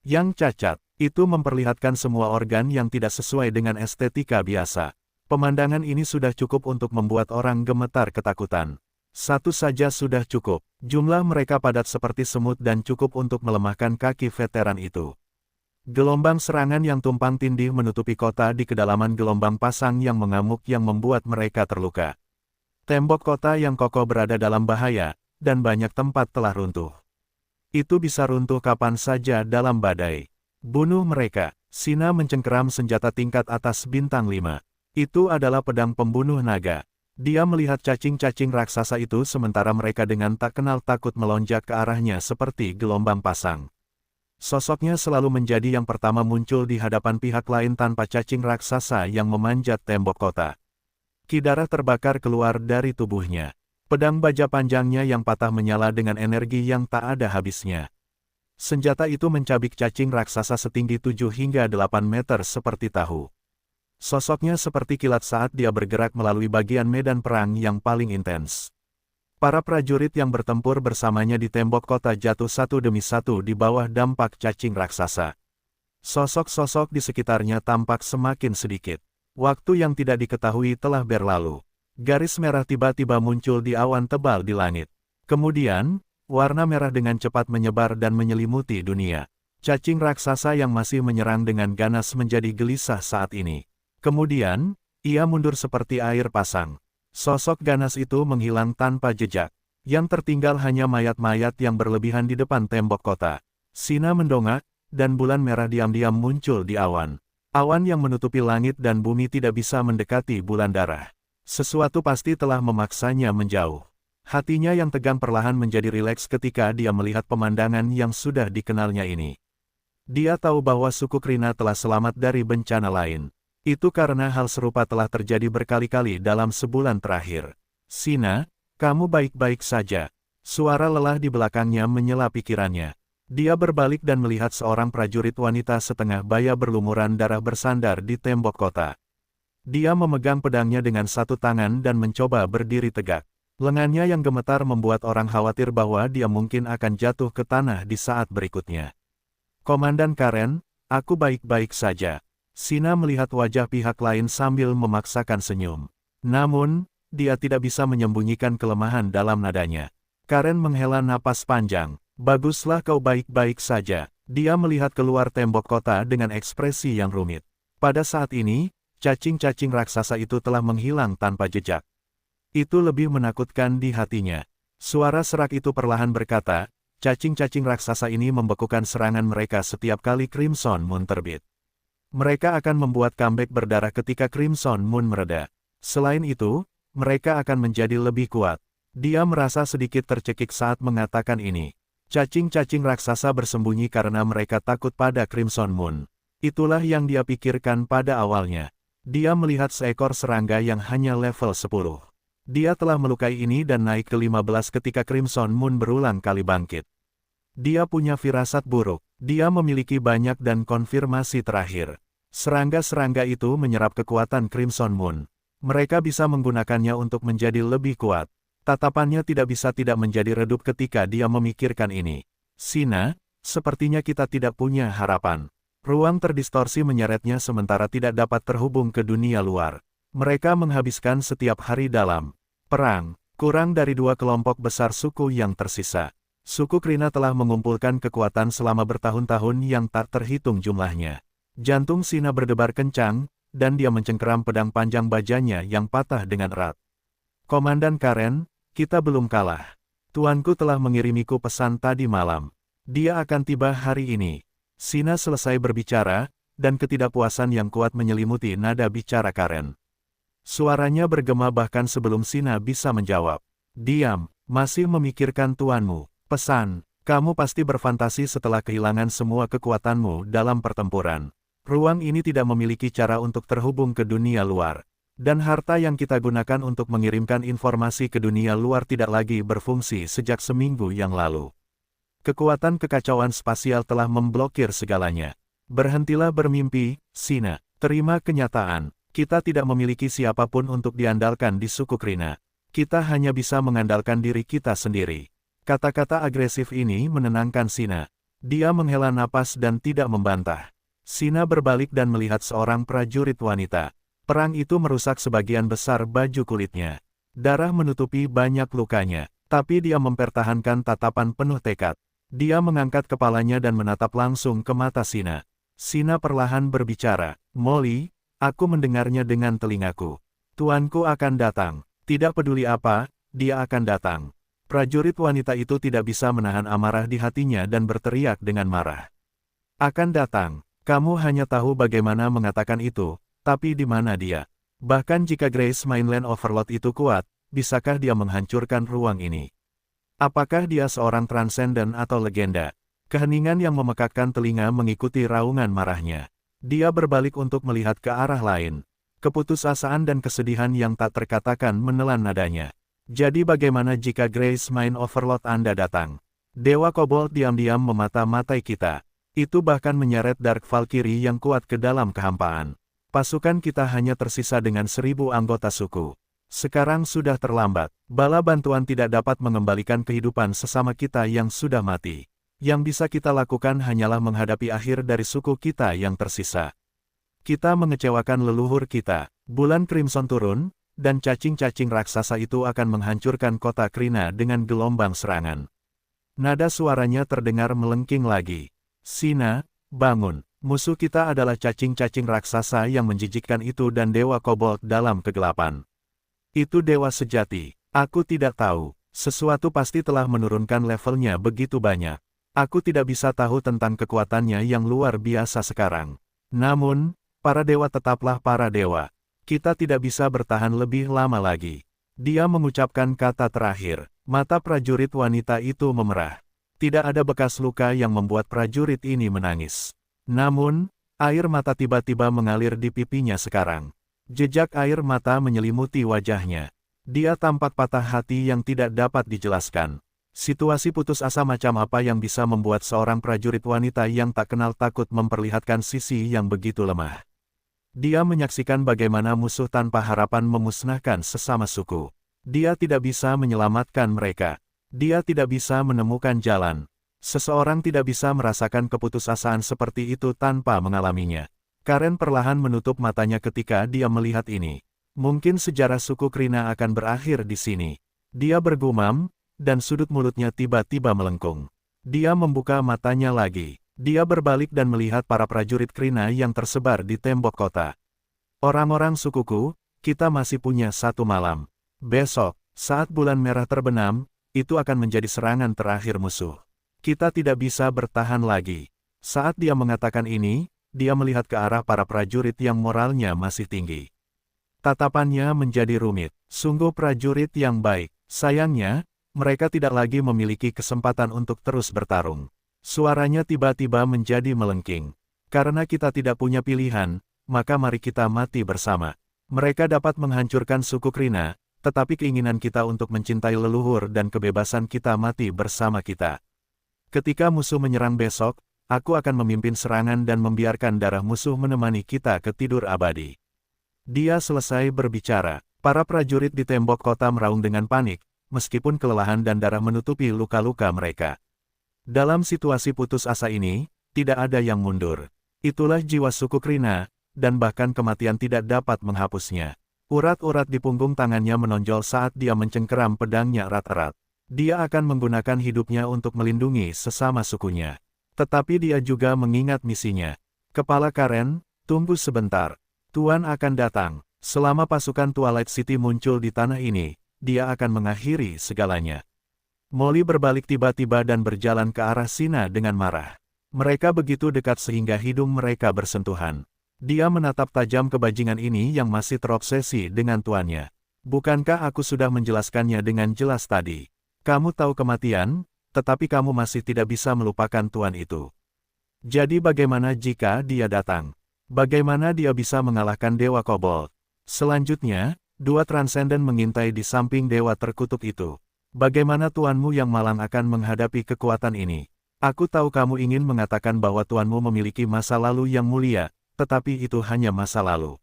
yang cacat. Itu memperlihatkan semua organ yang tidak sesuai dengan estetika biasa. Pemandangan ini sudah cukup untuk membuat orang gemetar ketakutan. Satu saja sudah cukup. Jumlah mereka padat seperti semut dan cukup untuk melemahkan kaki veteran itu. Gelombang serangan yang tumpang tindih menutupi kota di kedalaman gelombang pasang yang mengamuk yang membuat mereka terluka. Tembok kota yang kokoh berada dalam bahaya, dan banyak tempat telah runtuh. Itu bisa runtuh kapan saja dalam badai. Bunuh mereka. Sina mencengkeram senjata tingkat atas bintang 5. Itu adalah pedang pembunuh naga. Dia melihat cacing-cacing raksasa itu sementara mereka dengan tak kenal takut melonjak ke arahnya seperti gelombang pasang. Sosoknya selalu menjadi yang pertama muncul di hadapan pihak lain tanpa cacing raksasa yang memanjat tembok kota. Ki darah terbakar keluar dari tubuhnya. Pedang baja panjangnya yang patah menyala dengan energi yang tak ada habisnya. Senjata itu mencabik cacing raksasa setinggi 7 hingga 8 meter seperti tahu. Sosoknya seperti kilat saat dia bergerak melalui bagian medan perang yang paling intens. Para prajurit yang bertempur bersamanya di tembok kota jatuh satu demi satu di bawah dampak cacing raksasa. Sosok-sosok di sekitarnya tampak semakin sedikit. Waktu yang tidak diketahui telah berlalu. Garis merah tiba-tiba muncul di awan tebal di langit. Kemudian, warna merah dengan cepat menyebar dan menyelimuti dunia. Cacing raksasa yang masih menyerang dengan ganas menjadi gelisah saat ini. Kemudian, ia mundur seperti air pasang. Sosok ganas itu menghilang tanpa jejak. Yang tertinggal hanya mayat-mayat yang berlebihan di depan tembok kota. Sina mendongak, dan bulan merah diam-diam muncul di awan. Awan yang menutupi langit dan bumi tidak bisa mendekati bulan darah. Sesuatu pasti telah memaksanya menjauh. Hatinya yang tegang perlahan menjadi rileks ketika dia melihat pemandangan yang sudah dikenalnya ini. Dia tahu bahwa suku Krina telah selamat dari bencana lain. Itu karena hal serupa telah terjadi berkali-kali dalam sebulan terakhir. Sina, kamu baik-baik saja. Suara lelah di belakangnya menyela pikirannya. Dia berbalik dan melihat seorang prajurit wanita setengah baya berlumuran darah bersandar di tembok kota. Dia memegang pedangnya dengan satu tangan dan mencoba berdiri tegak. Lengannya yang gemetar membuat orang khawatir bahwa dia mungkin akan jatuh ke tanah di saat berikutnya. Komandan Karen, aku baik-baik saja. Sina melihat wajah pihak lain sambil memaksakan senyum. Namun, dia tidak bisa menyembunyikan kelemahan dalam nadanya. Karen menghela napas panjang. Baguslah kau baik-baik saja. Dia melihat keluar tembok kota dengan ekspresi yang rumit. Pada saat ini, cacing-cacing raksasa itu telah menghilang tanpa jejak. Itu lebih menakutkan di hatinya. Suara serak itu perlahan berkata, cacing-cacing raksasa ini membekukan serangan mereka setiap kali Crimson Moon terbit. Mereka akan membuat comeback berdarah ketika Crimson Moon mereda. Selain itu, mereka akan menjadi lebih kuat. Dia merasa sedikit tercekik saat mengatakan ini. Cacing-cacing raksasa bersembunyi karena mereka takut pada Crimson Moon. Itulah yang dia pikirkan pada awalnya. Dia melihat seekor serangga yang hanya level 10. Dia telah melukai ini dan naik ke 15 ketika Crimson Moon berulang kali bangkit. Dia punya firasat buruk. Dia memiliki banyak dan konfirmasi terakhir. Serangga-serangga itu menyerap kekuatan Crimson Moon. Mereka bisa menggunakannya untuk menjadi lebih kuat. Tatapannya tidak bisa tidak menjadi redup ketika dia memikirkan ini. Sina, sepertinya kita tidak punya harapan. Ruang terdistorsi menyeretnya sementara tidak dapat terhubung ke dunia luar. Mereka menghabiskan setiap hari dalam perang. Kurang dari 2 kelompok besar suku yang tersisa. Suku Krina telah mengumpulkan kekuatan selama bertahun-tahun yang tak terhitung jumlahnya. Jantung Sina berdebar kencang, dan dia mencengkeram pedang panjang bajanya yang patah dengan erat. Komandan Karen, kita belum kalah. Tuanku telah mengirimiku pesan tadi malam. Dia akan tiba hari ini. Sina selesai berbicara, dan ketidakpuasan yang kuat menyelimuti nada bicara Karen. Suaranya bergema bahkan sebelum Sina bisa menjawab. Diam, masih memikirkan tuanmu. Pesan, kamu pasti berfantasi setelah kehilangan semua kekuatanmu dalam pertempuran. Ruang ini tidak memiliki cara untuk terhubung ke dunia luar. Dan harta yang kita gunakan untuk mengirimkan informasi ke dunia luar tidak lagi berfungsi sejak seminggu yang lalu. Kekuatan kekacauan spasial telah memblokir segalanya. Berhentilah bermimpi, Sina. Terima kenyataan. Kita tidak memiliki siapapun untuk diandalkan di suku Krina. Kita hanya bisa mengandalkan diri kita sendiri. Kata-kata agresif ini menenangkan Sina. Dia menghela napas dan tidak membantah. Sina berbalik dan melihat seorang prajurit wanita. Perang itu merusak sebagian besar baju kulitnya. Darah menutupi banyak lukanya, tapi dia mempertahankan tatapan penuh tekad. Dia mengangkat kepalanya dan menatap langsung ke mata Sina. Sina perlahan berbicara, Molly, aku mendengarnya dengan telingaku. Tuanku akan datang. Tidak peduli apa, dia akan datang. Prajurit wanita itu tidak bisa menahan amarah di hatinya dan berteriak dengan marah. Akan datang. Kamu hanya tahu bagaimana mengatakan itu, tapi di mana dia? Bahkan jika Grace Mainland Overlord itu kuat, bisakah dia menghancurkan ruang ini? Apakah dia seorang transenden atau legenda? Keheningan yang memekakkan telinga mengikuti raungan marahnya. Dia berbalik untuk melihat ke arah lain. Keputusasaan dan kesedihan yang tak terkatakan menelan nadanya. Jadi bagaimana jika Grace Main Overlord Anda datang? Dewa Kobold diam-diam memata-matai kita. Itu bahkan menyeret Dark Valkyrie yang kuat ke dalam kehampaan. Pasukan kita hanya tersisa dengan 1000 anggota suku. Sekarang sudah terlambat. Bala bantuan tidak dapat mengembalikan kehidupan sesama kita yang sudah mati. Yang bisa kita lakukan hanyalah menghadapi akhir dari suku kita yang tersisa. Kita mengecewakan leluhur kita. Bulan Crimson turun, dan cacing-cacing raksasa itu akan menghancurkan kota Krina dengan gelombang serangan. Nada suaranya terdengar melengking lagi. Sina, bangun. Musuh kita adalah cacing-cacing raksasa yang menjijikkan itu dan Dewa Kobold dalam kegelapan. Itu dewa sejati. Aku tidak tahu. Sesuatu pasti telah menurunkan levelnya begitu banyak. Aku tidak bisa tahu tentang kekuatannya yang luar biasa sekarang. Namun, para dewa tetaplah para dewa. Kita tidak bisa bertahan lebih lama lagi. Dia mengucapkan kata terakhir. Mata prajurit wanita itu memerah. Tidak ada bekas luka yang membuat prajurit ini menangis. Namun, air mata tiba-tiba mengalir di pipinya sekarang. Jejak air mata menyelimuti wajahnya. Dia tampak patah hati yang tidak dapat dijelaskan. Situasi putus asa macam apa yang bisa membuat seorang prajurit wanita yang tak kenal takut memperlihatkan sisi yang begitu lemah. Dia menyaksikan bagaimana musuh tanpa harapan memusnahkan sesama suku. Dia tidak bisa menyelamatkan mereka. Dia tidak bisa menemukan jalan. Seseorang tidak bisa merasakan keputusasaan seperti itu tanpa mengalaminya. Karen perlahan menutup matanya ketika dia melihat ini. Mungkin sejarah suku Krina akan berakhir di sini. Dia bergumam, dan sudut mulutnya tiba-tiba melengkung. Dia membuka matanya lagi. Dia berbalik dan melihat para prajurit Krina yang tersebar di tembok kota. Orang-orang sukuku, kita masih punya satu malam. Besok, saat bulan merah terbenam, itu akan menjadi serangan terakhir musuh. Kita tidak bisa bertahan lagi. Saat dia mengatakan ini, dia melihat ke arah para prajurit yang moralnya masih tinggi. Tatapannya menjadi rumit. Sungguh prajurit yang baik. Sayangnya, mereka tidak lagi memiliki kesempatan untuk terus bertarung. Suaranya tiba-tiba menjadi melengking. Karena kita tidak punya pilihan, maka mari kita mati bersama. Mereka dapat menghancurkan suku Krina, tetapi keinginan kita untuk mencintai leluhur dan kebebasan kita mati bersama kita. Ketika musuh menyerang besok, aku akan memimpin serangan dan membiarkan darah musuh menemani kita ke tidur abadi. Dia selesai berbicara. Para prajurit di tembok kota meraung dengan panik, meskipun kelelahan dan darah menutupi luka-luka mereka. Dalam situasi putus asa ini, tidak ada yang mundur. Itulah jiwa suku Krina, dan bahkan kematian tidak dapat menghapusnya. Urat-urat di punggung tangannya menonjol saat dia mencengkeram pedangnya erat-erat. Dia akan menggunakan hidupnya untuk melindungi sesama sukunya. Tetapi dia juga mengingat misinya. Kepala Karen, tunggu sebentar. Tuan akan datang. Selama pasukan Twilight City muncul di tanah ini, dia akan mengakhiri segalanya. Molly berbalik tiba-tiba dan berjalan ke arah Sina dengan marah. Mereka begitu dekat sehingga hidung mereka bersentuhan. Dia menatap tajam kebajingan ini yang masih terobsesi dengan tuannya. Bukankah aku sudah menjelaskannya dengan jelas tadi? Kamu tahu kematian, tetapi kamu masih tidak bisa melupakan tuan itu. Jadi bagaimana jika dia datang? Bagaimana dia bisa mengalahkan Dewa Kobold? Selanjutnya, dua transenden mengintai di samping Dewa Terkutuk itu. Bagaimana tuanmu yang malang akan menghadapi kekuatan ini? Aku tahu kamu ingin mengatakan bahwa tuanmu memiliki masa lalu yang mulia, tetapi itu hanya masa lalu.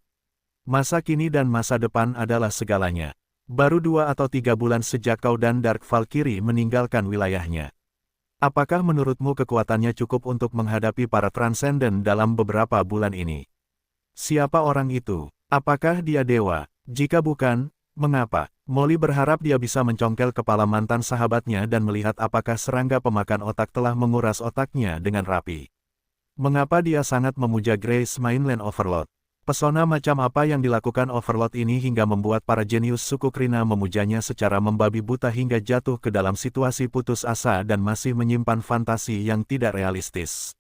Masa kini dan masa depan adalah segalanya. Baru 2 atau 3 bulan sejak kau dan Dark Valkyrie meninggalkan wilayahnya. Apakah menurutmu kekuatannya cukup untuk menghadapi para transenden dalam beberapa bulan ini? Siapa orang itu? Apakah dia dewa? Jika bukan, mengapa? Molly berharap dia bisa mencongkel kepala mantan sahabatnya dan melihat apakah serangga pemakan otak telah menguras otaknya dengan rapi. Mengapa dia sangat memuja Grace Mainland Overlord? Pesona macam apa yang dilakukan Overlord ini hingga membuat para jenius suku Krina memujanya secara membabi buta hingga jatuh ke dalam situasi putus asa dan masih menyimpan fantasi yang tidak realistis.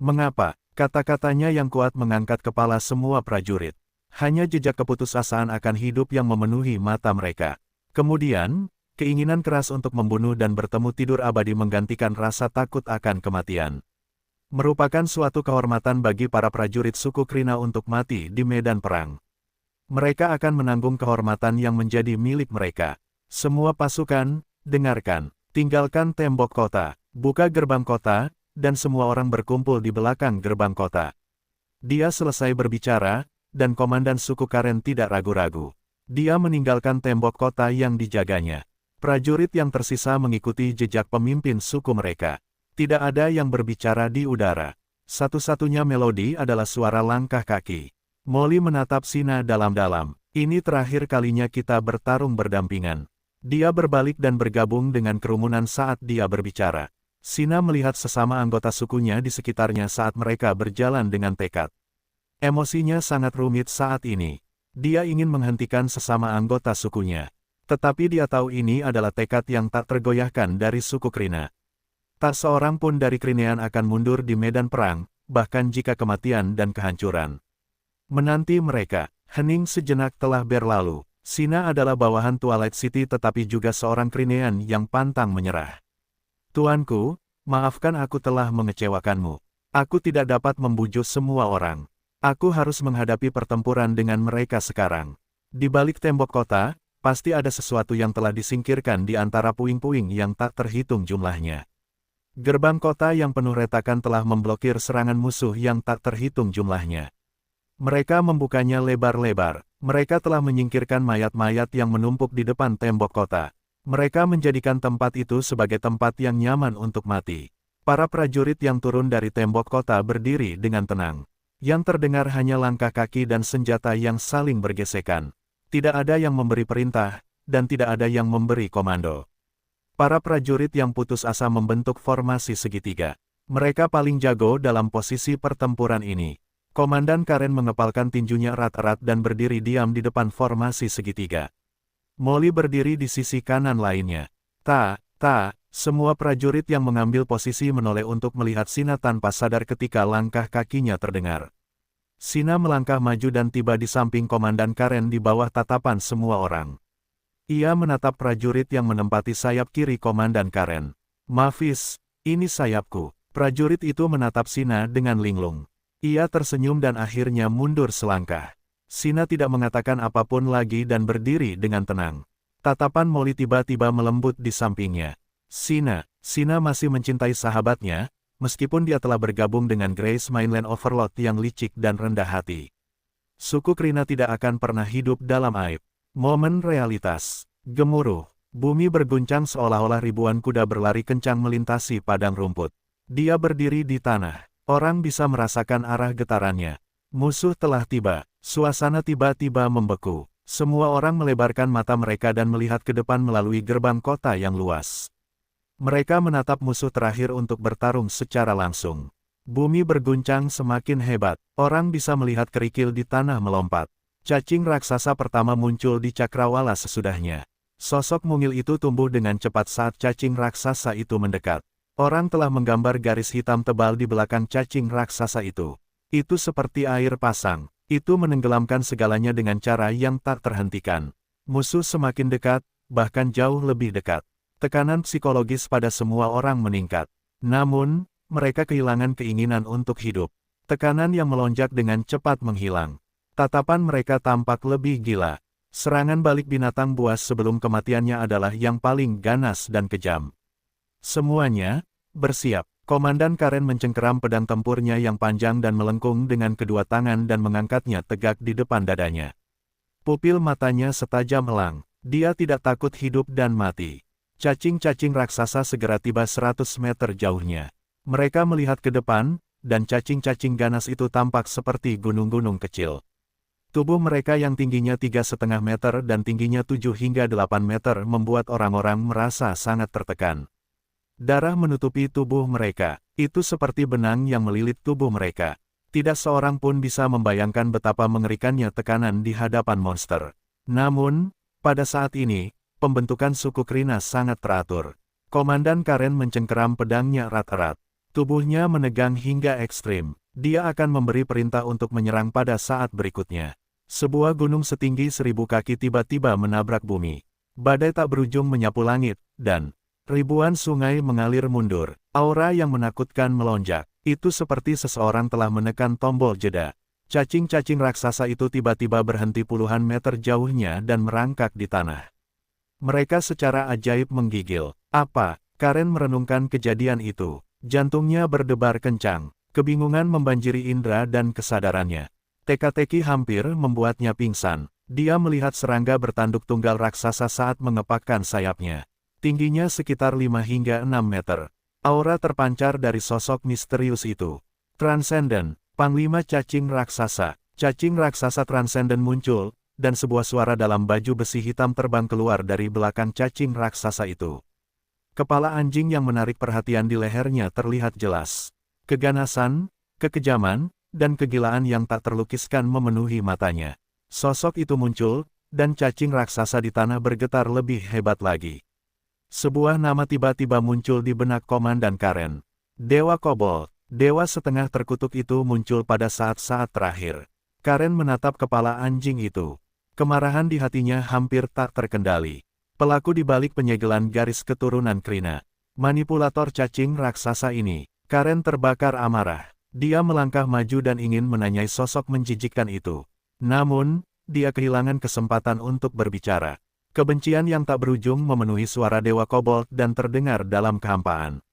Mengapa? Kata-katanya yang kuat mengangkat kepala semua prajurit. Hanya jejak keputusasaan akan hidup yang memenuhi mata mereka. Kemudian, keinginan keras untuk membunuh dan bertemu tidur abadi menggantikan rasa takut akan kematian. Merupakan suatu kehormatan bagi para prajurit suku Krina untuk mati di medan perang. Mereka akan menanggung kehormatan yang menjadi milik mereka. Semua pasukan, dengarkan, tinggalkan tembok kota, buka gerbang kota, dan semua orang berkumpul di belakang gerbang kota. Dia selesai berbicara, dan komandan suku Karen tidak ragu-ragu. Dia meninggalkan tembok kota yang dijaganya. Prajurit yang tersisa mengikuti jejak pemimpin suku mereka. Tidak ada yang berbicara di udara. Satu-satunya melodi adalah suara langkah kaki. Molly menatap Sina dalam-dalam. Ini terakhir kalinya kita bertarung berdampingan. Dia berbalik dan bergabung dengan kerumunan saat dia berbicara. Sina melihat sesama anggota sukunya di sekitarnya saat mereka berjalan dengan tekad. Emosinya sangat rumit saat ini. Dia ingin menghentikan sesama anggota sukunya. Tetapi dia tahu ini adalah tekad yang tak tergoyahkan dari suku Krina. Tak seorang pun dari Krinean akan mundur di medan perang, bahkan jika kematian dan kehancuran menanti mereka. Hening sejenak telah berlalu. Sina adalah bawahan Twilight City tetapi juga seorang Krinean yang pantang menyerah. Tuanku, maafkan aku telah mengecewakanmu. Aku tidak dapat membujuk semua orang. Aku harus menghadapi pertempuran dengan mereka sekarang. Di balik tembok kota, pasti ada sesuatu yang telah disingkirkan di antara puing-puing yang tak terhitung jumlahnya. Gerbang kota yang penuh retakan telah memblokir serangan musuh yang tak terhitung jumlahnya. Mereka membukanya lebar-lebar. Mereka telah menyingkirkan mayat-mayat yang menumpuk di depan tembok kota. Mereka menjadikan tempat itu sebagai tempat yang nyaman untuk mati. Para prajurit yang turun dari tembok kota berdiri dengan tenang. Yang terdengar hanya langkah kaki dan senjata yang saling bergesekan. Tidak ada yang memberi perintah, dan tidak ada yang memberi komando. Para prajurit yang putus asa membentuk formasi segitiga. Mereka paling jago dalam posisi pertempuran ini. Komandan Karen mengepalkan tinjunya erat-erat dan berdiri diam di depan formasi segitiga. Molly berdiri di sisi kanan lainnya. Semua prajurit yang mengambil posisi menoleh untuk melihat Sina tanpa sadar ketika langkah kakinya terdengar. Sina melangkah maju dan tiba di samping Komandan Karen di bawah tatapan semua orang. Ia menatap prajurit yang menempati sayap kiri Komandan Karen. Mavis, ini sayapku. Prajurit itu menatap Sina dengan linglung. Ia tersenyum dan akhirnya mundur selangkah. Sina tidak mengatakan apapun lagi dan berdiri dengan tenang. Tatapan Molly tiba-tiba melembut di sampingnya. Sina masih mencintai sahabatnya, meskipun dia telah bergabung dengan Grace Mainland Overlord yang licik dan rendah hati. Suku Krina tidak akan pernah hidup dalam aib. Momen realitas. Gemuruh. Bumi berguncang seolah-olah ribuan kuda berlari kencang melintasi padang rumput. Dia berdiri di tanah. Orang bisa merasakan arah getarannya. Musuh telah tiba. Suasana tiba-tiba membeku. Semua orang melebarkan mata mereka dan melihat ke depan melalui gerbang kota yang luas. Mereka menatap musuh terakhir untuk bertarung secara langsung. Bumi berguncang semakin hebat. Orang bisa melihat kerikil di tanah melompat. Cacing raksasa pertama muncul di cakrawala sesudahnya. Sosok mungil itu tumbuh dengan cepat saat cacing raksasa itu mendekat. Orang telah menggambar garis hitam tebal di belakang cacing raksasa itu. Itu seperti air pasang. Itu menenggelamkan segalanya dengan cara yang tak terhentikan. Musuh semakin dekat, bahkan jauh lebih dekat. Tekanan psikologis pada semua orang meningkat. Namun, mereka kehilangan keinginan untuk hidup. Tekanan yang melonjak dengan cepat menghilang. Tatapan mereka tampak lebih gila. Serangan balik binatang buas sebelum kematiannya adalah yang paling ganas dan kejam. Semuanya, bersiap. Komandan Karen mencengkeram pedang tempurnya yang panjang dan melengkung dengan kedua tangan dan mengangkatnya tegak di depan dadanya. Pupil matanya setajam elang. Dia tidak takut hidup dan mati. Cacing-cacing raksasa segera tiba 100 meter jauhnya. Mereka melihat ke depan, dan cacing-cacing ganas itu tampak seperti gunung-gunung kecil. Tubuh mereka yang tingginya 3,5 meter dan tingginya 7 hingga 8 meter membuat orang-orang merasa sangat tertekan. Darah menutupi tubuh mereka. Itu seperti benang yang melilit tubuh mereka. Tidak seorang pun bisa membayangkan betapa mengerikannya tekanan di hadapan monster. Namun, pada saat ini, pembentukan suku Krina sangat teratur. Komandan Karen mencengkeram pedangnya erat-erat. Tubuhnya menegang hingga ekstrim. Dia akan memberi perintah untuk menyerang pada saat berikutnya. Sebuah gunung setinggi 1000 kaki tiba-tiba menabrak bumi. Badai tak berujung menyapu langit, dan ribuan sungai mengalir mundur. Aura yang menakutkan melonjak. Itu seperti seseorang telah menekan tombol jeda. Cacing-cacing raksasa itu tiba-tiba berhenti puluhan meter jauhnya dan merangkak di tanah. Mereka secara ajaib menggigil. Apa? Karen merenungkan kejadian itu. Jantungnya berdebar kencang. Kebingungan membanjiri indera dan kesadarannya. Teka-teki hampir membuatnya pingsan. Dia melihat serangga bertanduk tunggal raksasa saat mengepakkan sayapnya. Tingginya sekitar 5 hingga 6 meter. Aura terpancar dari sosok misterius itu. Transcendent, Panglima Cacing Raksasa. Cacing raksasa Transcendent muncul, dan sebuah suara dalam baju besi hitam terbang keluar dari belakang cacing raksasa itu. Kepala anjing yang menarik perhatian di lehernya terlihat jelas. Keganasan, kekejaman, dan kegilaan yang tak terlukiskan memenuhi matanya. Sosok itu muncul, dan cacing raksasa di tanah bergetar lebih hebat lagi. Sebuah nama tiba-tiba muncul di benak Komandan Karen. Dewa Kobold. Dewa setengah terkutuk itu muncul pada saat-saat terakhir. Karen menatap kepala anjing itu. Kemarahan di hatinya hampir tak terkendali. Pelaku di balik penyegelan garis keturunan Krina. Manipulator cacing raksasa ini. Karen terbakar amarah. Dia melangkah maju dan ingin menanyai sosok menjijikkan itu. Namun, dia kehilangan kesempatan untuk berbicara. Kebencian yang tak berujung memenuhi suara Dewa Kobold dan terdengar dalam kehampaan.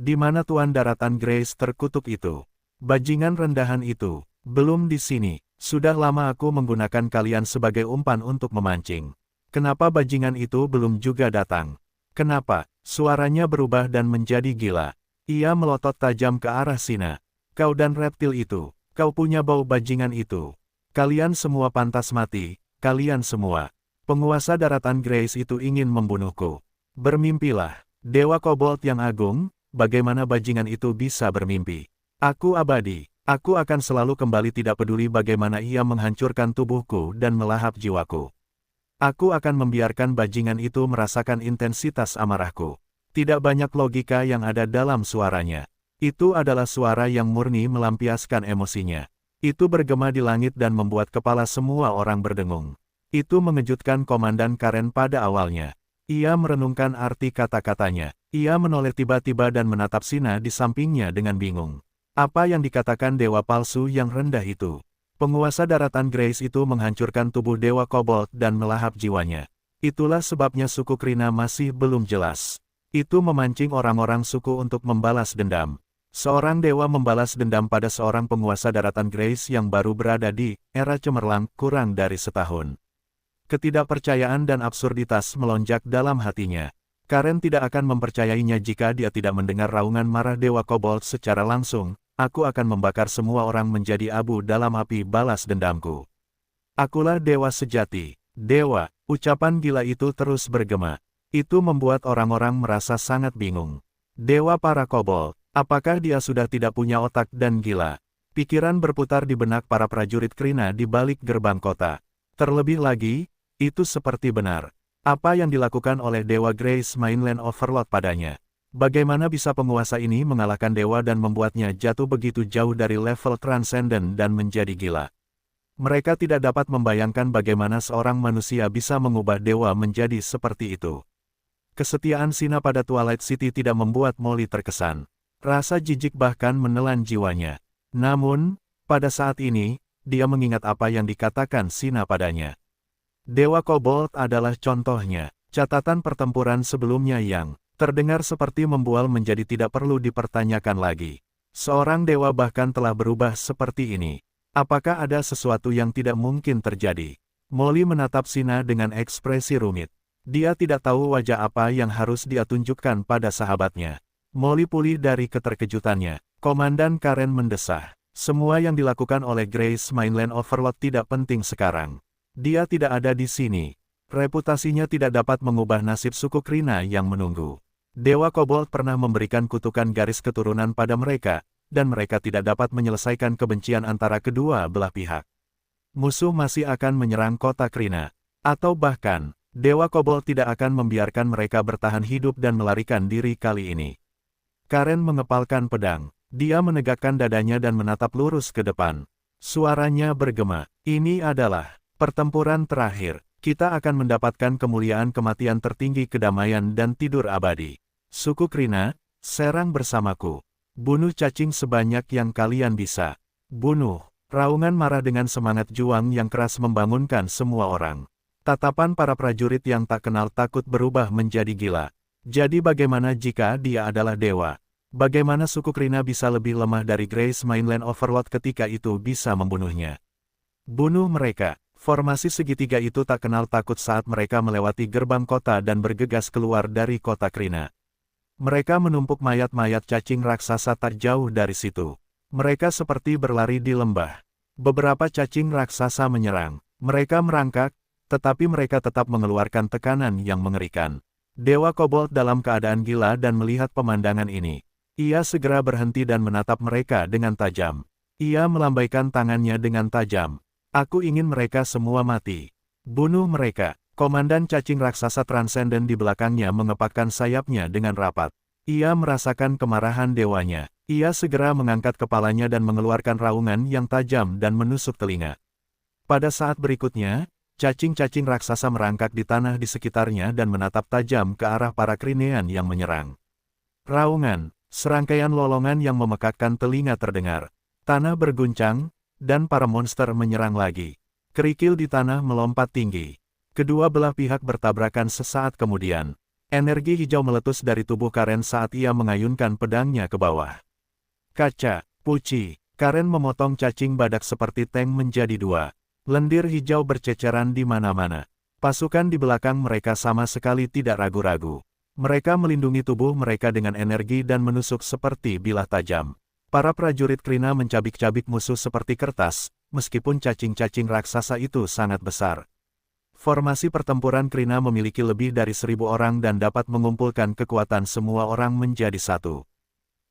Di mana Tuan Daratan Grace terkutuk itu? Bajingan rendahan itu. Belum di sini. Sudah lama aku menggunakan kalian sebagai umpan untuk memancing. Kenapa bajingan itu belum juga datang? Kenapa? Suaranya berubah dan menjadi gila. Ia melotot tajam ke arah Sina. Kau dan reptil itu. Kau punya bau bajingan itu. Kalian semua pantas mati. Kalian semua. Penguasa daratan Grace itu ingin membunuhku. Bermimpilah. Dewa Kobold yang agung, bagaimana bajingan itu bisa bermimpi? Aku abadi. Aku akan selalu kembali tidak peduli bagaimana ia menghancurkan tubuhku dan melahap jiwaku. Aku akan membiarkan bajingan itu merasakan intensitas amarahku. Tidak banyak logika yang ada dalam suaranya. Itu adalah suara yang murni melampiaskan emosinya. Itu bergema di langit dan membuat kepala semua orang berdengung. Itu mengejutkan Komandan Karen pada awalnya. Ia merenungkan arti kata-katanya. Ia menoleh tiba-tiba dan menatap Sina di sampingnya dengan bingung. Apa yang dikatakan dewa palsu yang rendah itu? Penguasa daratan Grace itu menghancurkan tubuh Dewa Kobold dan melahap jiwanya. Itulah sebabnya suku Krina masih belum jelas. Itu memancing orang-orang suku untuk membalas dendam. Seorang dewa membalas dendam pada seorang penguasa daratan Grace yang baru berada di era cemerlang kurang dari setahun. Ketidakpercayaan dan absurditas melonjak dalam hatinya. Karen tidak akan mempercayainya jika dia tidak mendengar raungan marah Dewa Kobold secara langsung. Aku akan membakar semua orang menjadi abu dalam api balas dendamku. Akulah dewa sejati. Dewa, ucapan gila itu terus bergema. Itu membuat orang-orang merasa sangat bingung. Dewa para kobold, apakah dia sudah tidak punya otak dan gila? Pikiran berputar di benak para prajurit Krina di balik gerbang kota. Terlebih lagi, itu seperti benar. Apa yang dilakukan oleh Dewa Grace Mainland Overlord padanya? Bagaimana bisa penguasa ini mengalahkan dewa dan membuatnya jatuh begitu jauh dari level transcendent dan menjadi gila? Mereka tidak dapat membayangkan bagaimana seorang manusia bisa mengubah dewa menjadi seperti itu. Kesetiaan Sina pada Twilight City tidak membuat Molly terkesan. Rasa jijik bahkan menelan jiwanya. Namun, pada saat ini, dia mengingat apa yang dikatakan Sina padanya. Dewa Kobold adalah contohnya. Catatan pertempuran sebelumnya yang terdengar seperti membual menjadi tidak perlu dipertanyakan lagi. Seorang dewa bahkan telah berubah seperti ini. Apakah ada sesuatu yang tidak mungkin terjadi? Molly menatap Sina dengan ekspresi rumit. Dia tidak tahu wajah apa yang harus dia tunjukkan pada sahabatnya. Molly pulih dari keterkejutannya. Komandan Karen mendesah. Semua yang dilakukan oleh Grace Mainland Overlord tidak penting sekarang. Dia tidak ada di sini. Reputasinya tidak dapat mengubah nasib suku Krina yang menunggu. Dewa Kobold pernah memberikan kutukan garis keturunan pada mereka, dan mereka tidak dapat menyelesaikan kebencian antara kedua belah pihak. Musuh masih akan menyerang kota Krina. Atau bahkan, Dewa Kobold tidak akan membiarkan mereka bertahan hidup dan melarikan diri kali ini. Karen mengepalkan pedang. Dia menegakkan dadanya dan menatap lurus ke depan. Suaranya bergema. Ini adalah pertempuran terakhir. Kita akan mendapatkan kemuliaan kematian tertinggi kedamaian dan tidur abadi. Suku Krina, serang bersamaku. Bunuh cacing sebanyak yang kalian bisa. Bunuh. Raungan marah dengan semangat juang yang keras membangunkan semua orang. Tatapan para prajurit yang tak kenal takut berubah menjadi gila. Jadi bagaimana jika dia adalah dewa? Bagaimana suku Krina bisa lebih lemah dari Grace Mainland Overlord ketika itu bisa membunuhnya? Bunuh mereka. Formasi segitiga itu tak kenal takut saat mereka melewati gerbang kota dan bergegas keluar dari kota Krina. Mereka menumpuk mayat-mayat cacing raksasa tak jauh dari situ. Mereka seperti berlari di lembah. Beberapa cacing raksasa menyerang. Mereka merangkak, tetapi mereka tetap mengeluarkan tekanan yang mengerikan. Dewa Kobold dalam keadaan gila dan melihat pemandangan ini. Ia segera berhenti dan menatap mereka dengan tajam. Ia melambaikan tangannya dengan tajam. Aku ingin mereka semua mati. Bunuh mereka. Komandan cacing raksasa transenden di belakangnya mengepakkan sayapnya dengan rapat. Ia merasakan kemarahan dewanya. Ia segera mengangkat kepalanya dan mengeluarkan raungan yang tajam dan menusuk telinga. Pada saat berikutnya, cacing-cacing raksasa merangkak di tanah di sekitarnya dan menatap tajam ke arah para krinean yang menyerang. Raungan, serangkaian lolongan yang memekakkan telinga terdengar. Tanah berguncang, dan para monster menyerang lagi. Kerikil di tanah melompat tinggi. Kedua belah pihak bertabrakan sesaat kemudian. Energi hijau meletus dari tubuh Karen saat ia mengayunkan pedangnya ke bawah. Kaca, puci, Karen memotong cacing badak seperti tank menjadi dua. Lendir hijau berceceran di mana-mana. Pasukan di belakang mereka sama sekali tidak ragu-ragu. Mereka melindungi tubuh mereka dengan energi dan menusuk seperti bilah tajam. Para prajurit Krina mencabik-cabik musuh seperti kertas, meskipun cacing-cacing raksasa itu sangat besar. Formasi pertempuran Krina memiliki lebih dari 1000 orang dan dapat mengumpulkan kekuatan semua orang menjadi satu.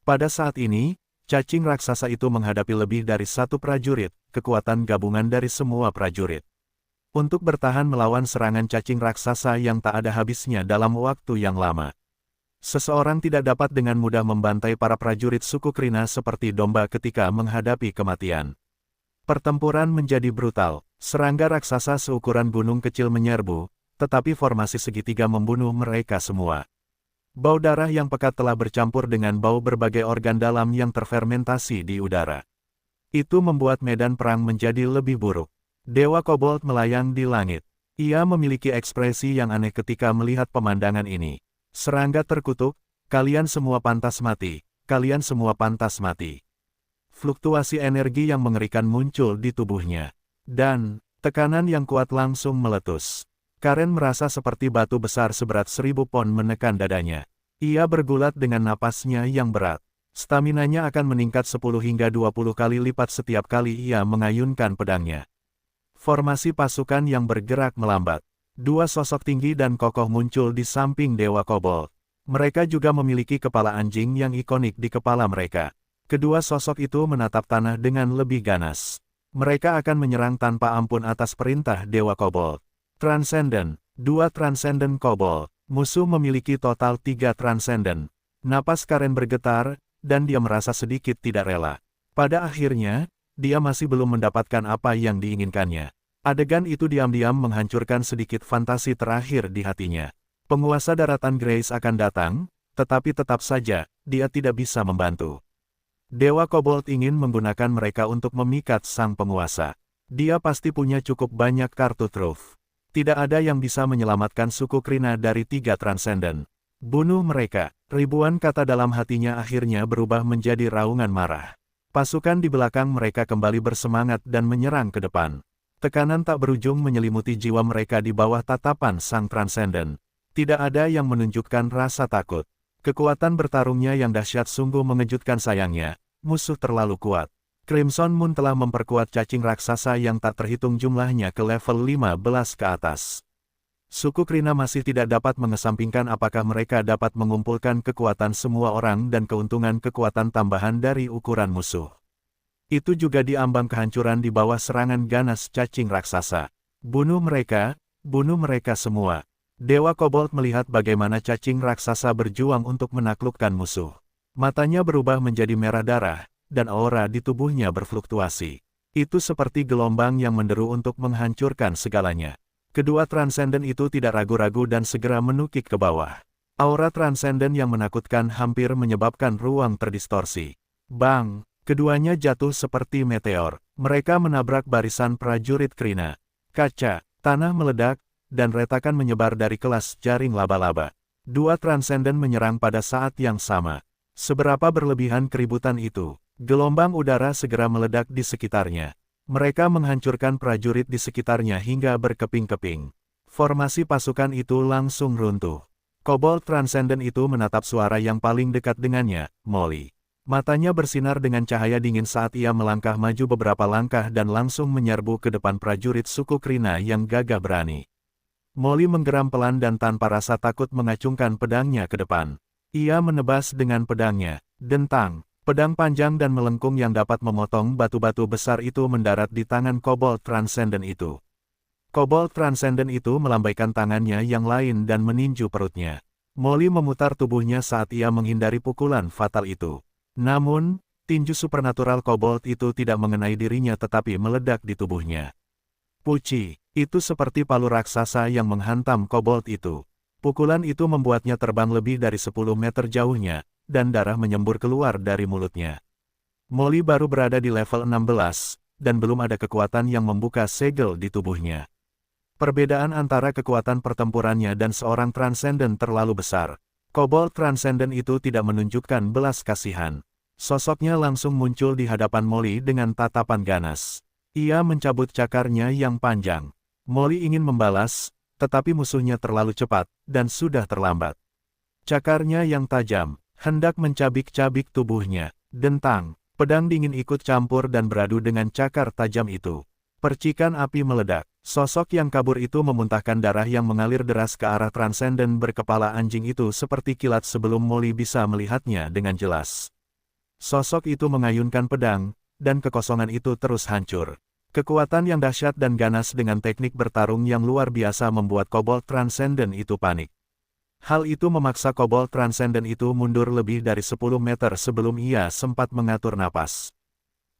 Pada saat ini, cacing raksasa itu menghadapi lebih dari satu prajurit, kekuatan gabungan dari semua prajurit. Untuk bertahan melawan serangan cacing raksasa yang tak ada habisnya dalam waktu yang lama. Seseorang tidak dapat dengan mudah membantai para prajurit suku Krina seperti domba ketika menghadapi kematian. Pertempuran menjadi brutal. Serangga raksasa seukuran gunung kecil menyerbu, tetapi formasi segitiga membunuh mereka semua. Bau darah yang pekat telah bercampur dengan bau berbagai organ dalam yang terfermentasi di udara. Itu membuat medan perang menjadi lebih buruk. Dewa Kobold melayang di langit. Ia memiliki ekspresi yang aneh ketika melihat pemandangan ini. Serangga terkutuk, kalian semua pantas mati, kalian semua pantas mati. Fluktuasi energi yang mengerikan muncul di tubuhnya. Dan, tekanan yang kuat langsung meletus. Karen merasa seperti batu besar seberat 1000 pon menekan dadanya. Ia bergulat dengan napasnya yang berat. Staminanya akan meningkat 10 hingga 20 kali lipat setiap kali ia mengayunkan pedangnya. Formasi pasukan yang bergerak melambat. Dua sosok tinggi dan kokoh muncul di samping Dewa Kobold. Mereka juga memiliki kepala anjing yang ikonik di kepala mereka. Kedua sosok itu menatap tanah dengan lebih ganas. Mereka akan menyerang tanpa ampun atas perintah Dewa Kobold. Transcendent, 2 Transcendent Kobold. Musuh memiliki total 3 Transcendent. Napas Karen bergetar, dan dia merasa sedikit tidak rela. Pada akhirnya, dia masih belum mendapatkan apa yang diinginkannya. Adegan itu diam-diam menghancurkan sedikit fantasi terakhir di hatinya. Penguasa daratan Grace akan datang, tetapi tetap saja, dia tidak bisa membantu. Dewa Kobold ingin menggunakan mereka untuk memikat sang penguasa. Dia pasti punya cukup banyak kartu truf. Tidak ada yang bisa menyelamatkan suku Krina dari 3 Transcendent. Bunuh mereka. Ribuan kata dalam hatinya akhirnya berubah menjadi raungan marah. Pasukan di belakang mereka kembali bersemangat dan menyerang ke depan. Tekanan tak berujung menyelimuti jiwa mereka di bawah tatapan sang Transcendent. Tidak ada yang menunjukkan rasa takut. Kekuatan bertarungnya yang dahsyat sungguh mengejutkan sayangnya, musuh terlalu kuat. Crimson Moon telah memperkuat cacing raksasa yang tak terhitung jumlahnya ke level 15 ke atas. Suku Krina masih tidak dapat mengesampingkan apakah mereka dapat mengumpulkan kekuatan semua orang dan keuntungan kekuatan tambahan dari ukuran musuh. Itu juga diambang kehancuran di bawah serangan ganas cacing raksasa. Bunuh mereka semua. Dewa Kobold melihat bagaimana cacing raksasa berjuang untuk menaklukkan musuh. Matanya berubah menjadi merah darah, dan aura di tubuhnya berfluktuasi. Itu seperti gelombang yang menderu untuk menghancurkan segalanya. Kedua Transcendent itu tidak ragu-ragu dan segera menukik ke bawah. Aura Transcendent yang menakutkan hampir menyebabkan ruang terdistorsi. Bang! Keduanya jatuh seperti meteor. Mereka menabrak barisan prajurit Krina. Kaca, tanah meledak, dan retakan menyebar dari kelas jaring laba-laba. Dua Transcendent menyerang pada saat yang sama. Seberapa berlebihan keributan itu? Gelombang udara segera meledak di sekitarnya. Mereka menghancurkan prajurit di sekitarnya hingga berkeping-keping. Formasi pasukan itu langsung runtuh. Kobold Transcendent itu menatap suara yang paling dekat dengannya, Molly. Matanya bersinar dengan cahaya dingin saat ia melangkah maju beberapa langkah dan langsung menyerbu ke depan prajurit suku Krina yang gagah berani. Molly menggeram pelan dan tanpa rasa takut mengacungkan pedangnya ke depan. Ia menebas dengan pedangnya. Dentang, pedang panjang dan melengkung yang dapat memotong batu-batu besar itu mendarat di tangan Kobold Transcendent itu. Kobold Transcendent itu melambaikan tangannya yang lain dan meninju perutnya. Molly memutar tubuhnya saat ia menghindari pukulan fatal itu. Namun, tinju supernatural Kobold itu tidak mengenai dirinya tetapi meledak di tubuhnya. Puci, itu seperti palu raksasa yang menghantam Kobold itu. Pukulan itu membuatnya terbang lebih dari 10 meter jauhnya, dan darah menyembur keluar dari mulutnya. Molly baru berada di level 16, dan belum ada kekuatan yang membuka segel di tubuhnya. Perbedaan antara kekuatan pertempurannya dan seorang Transcendent terlalu besar. Kobold Transcendent itu tidak menunjukkan belas kasihan. Sosoknya langsung muncul di hadapan Molly dengan tatapan ganas. Ia mencabut cakarnya yang panjang. Molly ingin membalas, tetapi musuhnya terlalu cepat, dan sudah terlambat. Cakarnya yang tajam, hendak mencabik-cabik tubuhnya. Dentang, pedang dingin ikut campur dan beradu dengan cakar tajam itu. Percikan api meledak. Sosok yang kabur itu memuntahkan darah yang mengalir deras ke arah Transcendent berkepala anjing itu seperti kilat sebelum Molly bisa melihatnya dengan jelas. Sosok itu mengayunkan pedang, dan kekosongan itu terus hancur. Kekuatan yang dahsyat dan ganas dengan teknik bertarung yang luar biasa membuat Kobold Transcendent itu panik. Hal itu memaksa Kobold Transcendent itu mundur lebih dari 10 meter sebelum ia sempat mengatur napas.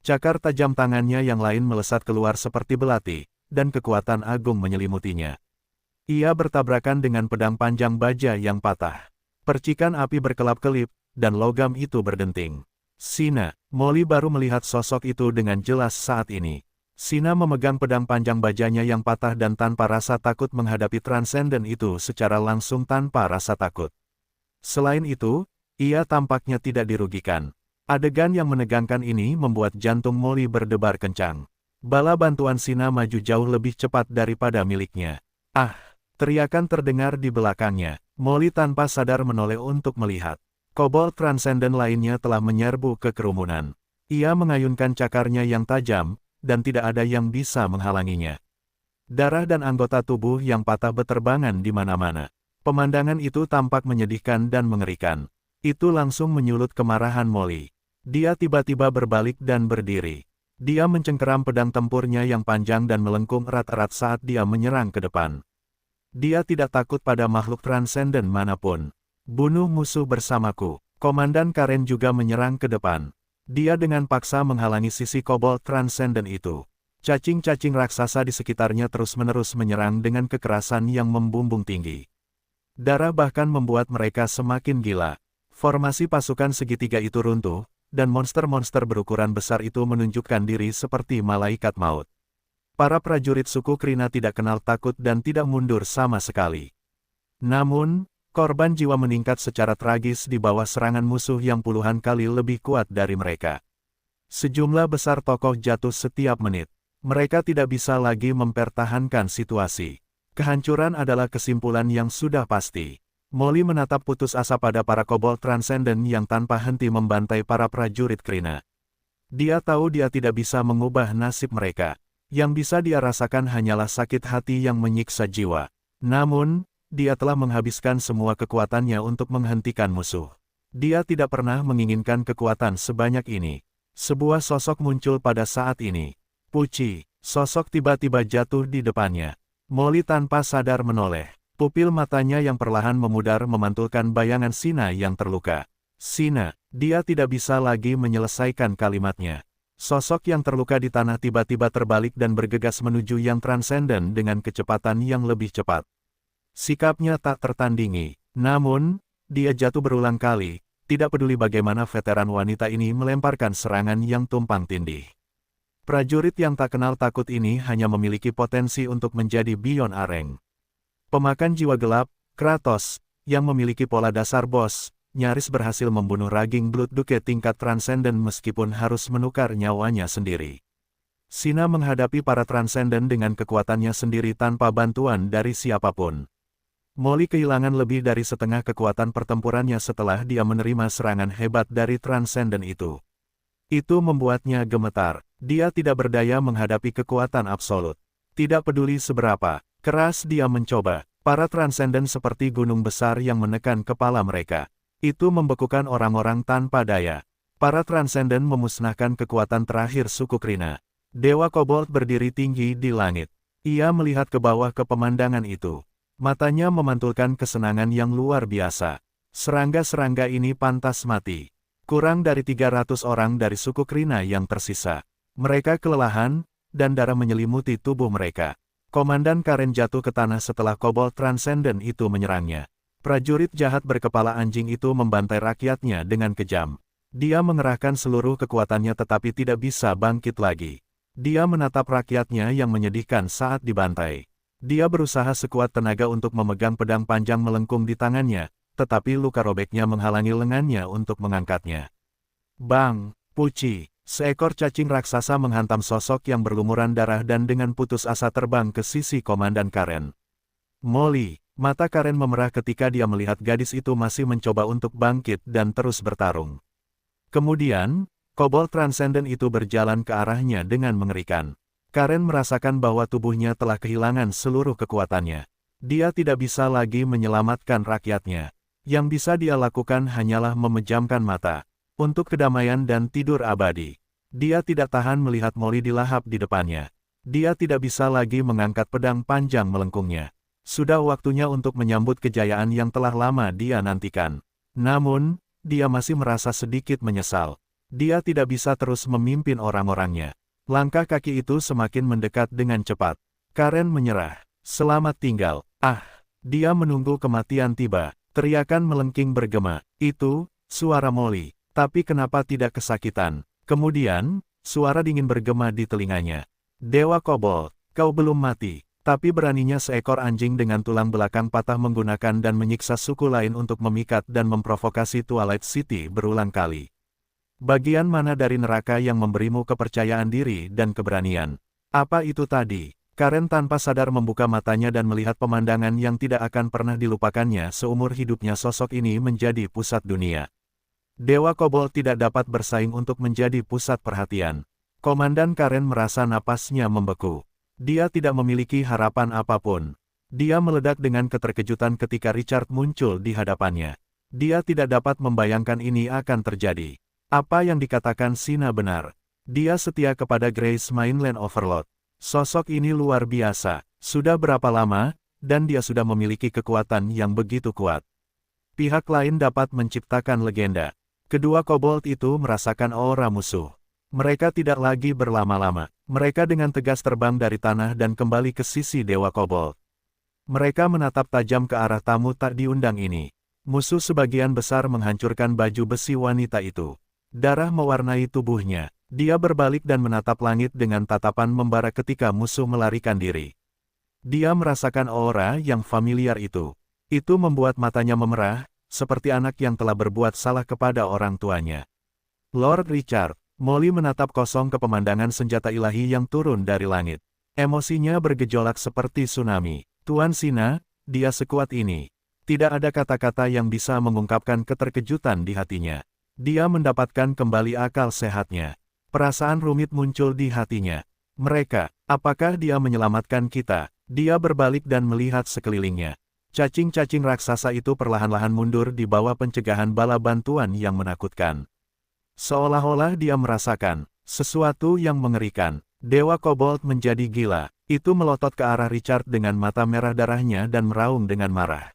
Cakar tajam tangannya yang lain melesat keluar seperti belati, dan kekuatan agung menyelimutinya. Ia bertabrakan dengan pedang panjang baja yang patah. Percikan api berkelap-kelip, dan logam itu berdenting. Sina, Molly baru melihat sosok itu dengan jelas saat ini. Sina memegang pedang panjang bajanya yang patah dan tanpa rasa takut menghadapi Transcendent itu secara langsung tanpa rasa takut. Selain itu, ia tampaknya tidak dirugikan. Adegan yang menegangkan ini membuat jantung Molly berdebar kencang. Bala bantuan Sina maju jauh lebih cepat daripada miliknya. Ah! Teriakan terdengar di belakangnya. Molly tanpa sadar menoleh untuk melihat. Kobold Transcendent lainnya telah menyerbu ke kerumunan. Ia mengayunkan cakarnya yang tajam, dan tidak ada yang bisa menghalanginya. Darah dan anggota tubuh yang patah beterbangan di mana-mana. Pemandangan itu tampak menyedihkan dan mengerikan. Itu langsung menyulut kemarahan Molly. Dia tiba-tiba berbalik dan berdiri. Dia mencengkeram pedang tempurnya yang panjang dan melengkung erat-erat saat dia menyerang ke depan. Dia tidak takut pada makhluk Transcendent manapun. Bunuh musuh bersamaku. Komandan Karen juga menyerang ke depan. Dia dengan paksa menghalangi sisi Kobold Transcendent itu. Cacing-cacing raksasa di sekitarnya terus-menerus menyerang dengan kekerasan yang membumbung tinggi. Darah bahkan membuat mereka semakin gila. Formasi pasukan segitiga itu runtuh, dan monster-monster berukuran besar itu menunjukkan diri seperti malaikat maut. Para prajurit suku Krina tidak kenal takut dan tidak mundur sama sekali. Namun, korban jiwa meningkat secara tragis di bawah serangan musuh yang puluhan kali lebih kuat dari mereka. Sejumlah besar tokoh jatuh setiap menit. Mereka tidak bisa lagi mempertahankan situasi. Kehancuran adalah kesimpulan yang sudah pasti. Molly menatap putus asa pada para Kobold Transcendent yang tanpa henti membantai para prajurit Krina. Dia tahu dia tidak bisa mengubah nasib mereka. Yang bisa dia rasakan hanyalah sakit hati yang menyiksa jiwa. Namun, dia telah menghabiskan semua kekuatannya untuk menghentikan musuh. Dia tidak pernah menginginkan kekuatan sebanyak ini. Sebuah sosok muncul pada saat ini. Puci, sosok tiba-tiba jatuh di depannya. Molly tanpa sadar menoleh. Pupil matanya yang perlahan memudar memantulkan bayangan Sina yang terluka. Sina, dia tidak bisa lagi menyelesaikan kalimatnya. Sosok yang terluka di tanah tiba-tiba terbalik dan bergegas menuju yang Transcendent dengan kecepatan yang lebih cepat. Sikapnya tak tertandingi, namun, dia jatuh berulang kali, tidak peduli bagaimana veteran wanita ini melemparkan serangan yang tumpang tindih. Prajurit yang tak kenal takut ini hanya memiliki potensi untuk menjadi Beyond Areng. Pemakan jiwa gelap, Kratos, yang memiliki pola dasar bos, nyaris berhasil membunuh Raging Blood Duke tingkat Transcendent meskipun harus menukar nyawanya sendiri. Sina menghadapi para Transcendent dengan kekuatannya sendiri tanpa bantuan dari siapapun. Molly kehilangan lebih dari setengah kekuatan pertempurannya setelah dia menerima serangan hebat dari Transcendent itu. Itu membuatnya gemetar. Dia tidak berdaya menghadapi kekuatan absolut. Tidak peduli seberapa keras dia mencoba, para Transcendent seperti gunung besar yang menekan kepala mereka. Itu membekukan orang-orang tanpa daya. Para Transcendent memusnahkan kekuatan terakhir suku Krina. Dewa Kobold berdiri tinggi di langit. Ia melihat ke bawah ke pemandangan itu. Matanya memantulkan kesenangan yang luar biasa. Serangga-serangga ini pantas mati. Kurang dari 300 orang dari suku Krina yang tersisa. Mereka kelelahan, dan darah menyelimuti tubuh mereka. Komandan Karen jatuh ke tanah setelah Kobold Transcendent itu menyerangnya. Prajurit jahat berkepala anjing itu membantai rakyatnya dengan kejam. Dia mengerahkan seluruh kekuatannya tetapi tidak bisa bangkit lagi. Dia menatap rakyatnya yang menyedihkan saat dibantai. Dia berusaha sekuat tenaga untuk memegang pedang panjang melengkung di tangannya, tetapi luka robeknya menghalangi lengannya untuk mengangkatnya. Bang! Puci! Seekor cacing raksasa menghantam sosok yang berlumuran darah dan dengan putus asa terbang ke sisi Komandan Karen. Molly! Mata Karen memerah ketika dia melihat gadis itu masih mencoba untuk bangkit dan terus bertarung. Kemudian, Kobold Transcendent itu berjalan ke arahnya dengan mengerikan. Karen merasakan bahwa tubuhnya telah kehilangan seluruh kekuatannya. Dia tidak bisa lagi menyelamatkan rakyatnya. Yang bisa dia lakukan hanyalah memejamkan mata. Untuk kedamaian dan tidur abadi. Dia tidak tahan melihat Molly dilahap di depannya. Dia tidak bisa lagi mengangkat pedang panjang melengkungnya. Sudah waktunya untuk menyambut kejayaan yang telah lama dia nantikan. Namun, dia masih merasa sedikit menyesal. Dia tidak bisa terus memimpin orang-orangnya. Langkah kaki itu semakin mendekat dengan cepat. Karen menyerah. Selamat tinggal. Ah! Dia menunggu kematian tiba. Teriakan melengking bergema. Itu, suara Molly. Tapi kenapa tidak kesakitan? Kemudian, suara dingin bergema di telinganya. Dewa Kobold, kau belum mati. Tapi beraninya seekor anjing dengan tulang belakang patah menggunakan dan menyiksa suku lain untuk memikat dan memprovokasi Twilight City berulang kali. Bagian mana dari neraka yang memberimu kepercayaan diri dan keberanian? Apa itu tadi? Karen tanpa sadar membuka matanya dan melihat pemandangan yang tidak akan pernah dilupakannya seumur hidupnya. Sosok ini menjadi pusat dunia. Dewa Kobold tidak dapat bersaing untuk menjadi pusat perhatian. Komandan Karen merasa napasnya membeku. Dia tidak memiliki harapan apapun. Dia meledak dengan keterkejutan ketika Richard muncul di hadapannya. Dia tidak dapat membayangkan ini akan terjadi. Apa yang dikatakan Sina benar. Dia setia kepada Grace Mainland Overlord. Sosok ini luar biasa. Sudah berapa lama, dan dia sudah memiliki kekuatan yang begitu kuat. Pihak lain dapat menciptakan legenda. Kedua kobold itu merasakan aura musuh. Mereka tidak lagi berlama-lama. Mereka dengan tegas terbang dari tanah dan kembali ke sisi Dewa Kobold. Mereka menatap tajam ke arah tamu tak diundang ini. Musuh sebagian besar menghancurkan baju besi wanita itu. Darah mewarnai tubuhnya. Dia berbalik dan menatap langit dengan tatapan membara ketika musuh melarikan diri. Dia merasakan aura yang familiar itu. Itu membuat matanya memerah, seperti anak yang telah berbuat salah kepada orang tuanya. Lord Richard, Molly menatap kosong ke pemandangan senjata ilahi yang turun dari langit. Emosinya bergejolak seperti tsunami. Tuan Sina, dia sekuat ini. Tidak ada kata-kata yang bisa mengungkapkan keterkejutan di hatinya. Dia mendapatkan kembali akal sehatnya. Perasaan rumit muncul di hatinya. Mereka, apakah dia menyelamatkan kita? Dia berbalik dan melihat sekelilingnya. Cacing-cacing raksasa itu perlahan-lahan mundur di bawah pencegahan bala bantuan yang menakutkan. Seolah-olah dia merasakan sesuatu yang mengerikan. Dewa Kobold menjadi gila. Itu melotot ke arah Richard dengan mata merah darahnya dan meraung dengan marah.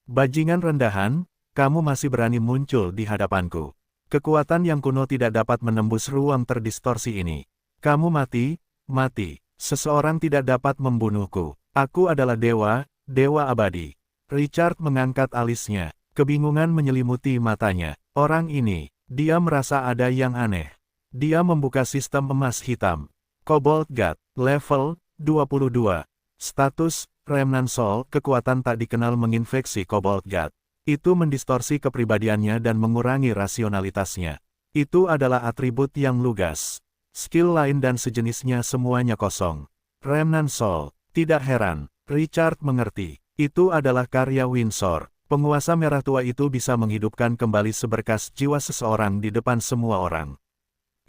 Bajingan rendahan, kamu masih berani muncul di hadapanku. Kekuatan yang kuno tidak dapat menembus ruang terdistorsi ini. Kamu mati, mati. Seseorang tidak dapat membunuhku. Aku adalah dewa, dewa abadi. Richard mengangkat alisnya. Kebingungan menyelimuti matanya. Orang ini, dia merasa ada yang aneh. Dia membuka sistem emas hitam. Kobold God, level 22. Status, Remnant Soul, kekuatan tak dikenal menginfeksi Kobold God. Itu mendistorsi kepribadiannya dan mengurangi rasionalitasnya. Itu adalah atribut yang lugas. Skill lain dan sejenisnya semuanya kosong. Remnant Soul, tidak heran. Richard mengerti. Itu adalah karya Windsor. Penguasa merah tua itu bisa menghidupkan kembali seberkas jiwa seseorang di depan semua orang.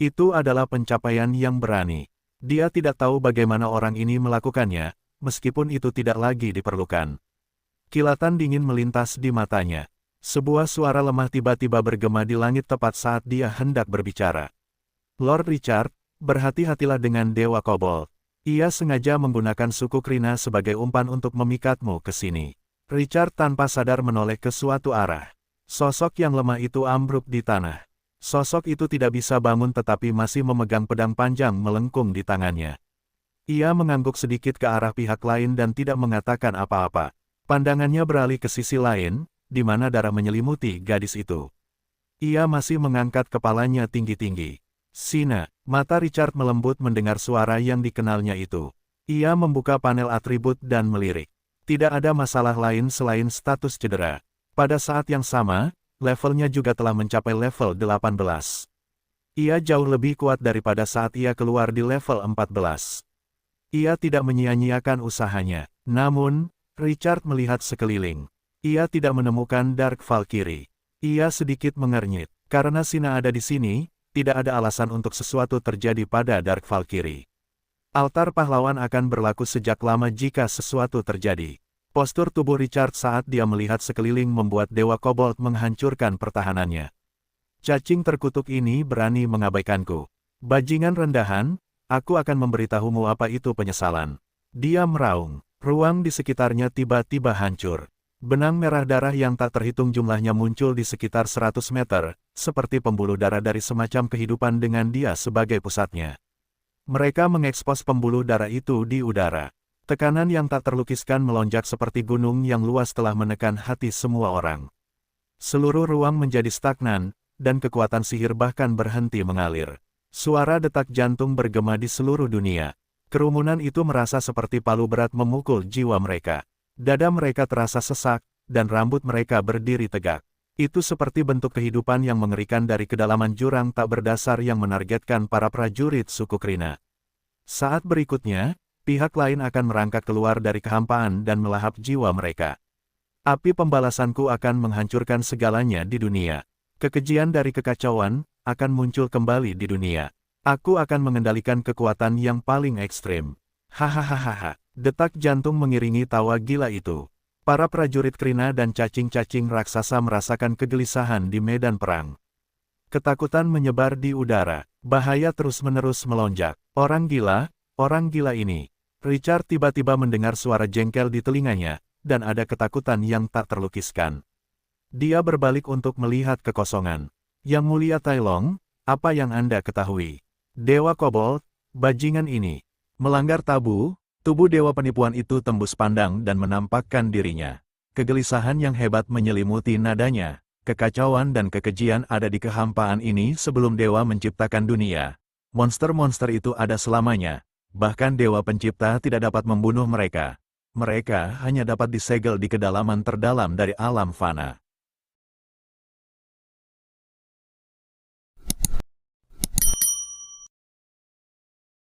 Itu adalah pencapaian yang berani. Dia tidak tahu bagaimana orang ini melakukannya, meskipun itu tidak lagi diperlukan. Kilatan dingin melintas di matanya. Sebuah suara lemah tiba-tiba bergema di langit tepat saat dia hendak berbicara. Lord Richard, berhati-hatilah dengan Dewa Kobold. Ia sengaja menggunakan suku Krina sebagai umpan untuk memikatmu ke sini. Richard tanpa sadar menoleh ke suatu arah. Sosok yang lemah itu ambruk di tanah. Sosok itu tidak bisa bangun tetapi masih memegang pedang panjang melengkung di tangannya. Ia mengangguk sedikit ke arah pihak lain dan tidak mengatakan apa-apa. Pandangannya beralih ke sisi lain, di mana darah menyelimuti gadis itu. Ia masih mengangkat kepalanya tinggi-tinggi. Sina, mata Richard melembut mendengar suara yang dikenalnya itu. Ia membuka panel atribut dan melirik. Tidak ada masalah lain selain status cedera. Pada saat yang sama, levelnya juga telah mencapai level 18. Ia jauh lebih kuat daripada saat ia keluar di level 14. Ia tidak menyia-nyiakan usahanya. Namun, Richard melihat sekeliling. Ia tidak menemukan Dark Valkyrie. Ia sedikit mengernyit. Karena Sina ada di sini, tidak ada alasan untuk sesuatu terjadi pada Dark Valkyrie. Altar pahlawan akan berlaku sejak lama jika sesuatu terjadi. Postur tubuh Richard saat dia melihat sekeliling membuat Dewa Kobold menghancurkan pertahanannya. Cacing terkutuk ini berani mengabaikanku. Bajingan rendahan, aku akan memberitahumu apa itu penyesalan. Dia meraung. Ruang di sekitarnya tiba-tiba hancur. Benang merah darah yang tak terhitung jumlahnya muncul di sekitar 100 meter, seperti pembuluh darah dari semacam kehidupan dengan dia sebagai pusatnya. Mereka mengekspos pembuluh darah itu di udara. Tekanan yang tak terlukiskan melonjak seperti gunung yang luas telah menekan hati semua orang. Seluruh ruang menjadi stagnan, dan kekuatan sihir bahkan berhenti mengalir. Suara detak jantung bergema di seluruh dunia. Kerumunan itu merasa seperti palu berat memukul jiwa mereka. Dada mereka terasa sesak, dan rambut mereka berdiri tegak. Itu seperti bentuk kehidupan yang mengerikan dari kedalaman jurang tak berdasar yang menargetkan para prajurit suku Krina. Saat berikutnya, pihak lain akan merangkak keluar dari kehampaan dan melahap jiwa mereka. Api pembalasanku akan menghancurkan segalanya di dunia. Kekejian dari kekacauan akan muncul kembali di dunia. Aku akan mengendalikan kekuatan yang paling ekstrim. Hahaha. Detak jantung mengiringi tawa gila itu. Para prajurit Krina dan cacing-cacing raksasa merasakan kegelisahan di medan perang. Ketakutan menyebar di udara. Bahaya terus-menerus melonjak. Orang gila ini. Richard tiba-tiba mendengar suara jengkel di telinganya, dan ada ketakutan yang tak terlukiskan. Dia berbalik untuk melihat kekosongan. Yang mulia Tai Long, apa yang Anda ketahui? Dewa Kobold, bajingan ini. Melanggar tabu. Tubuh dewa penipuan itu tembus pandang dan menampakkan dirinya. Kegelisahan yang hebat menyelimuti nadanya. Kekacauan dan kekejian ada di kehampaan ini sebelum dewa menciptakan dunia. Monster-monster itu ada selamanya. Bahkan dewa pencipta tidak dapat membunuh mereka. Mereka hanya dapat disegel di kedalaman terdalam dari alam fana.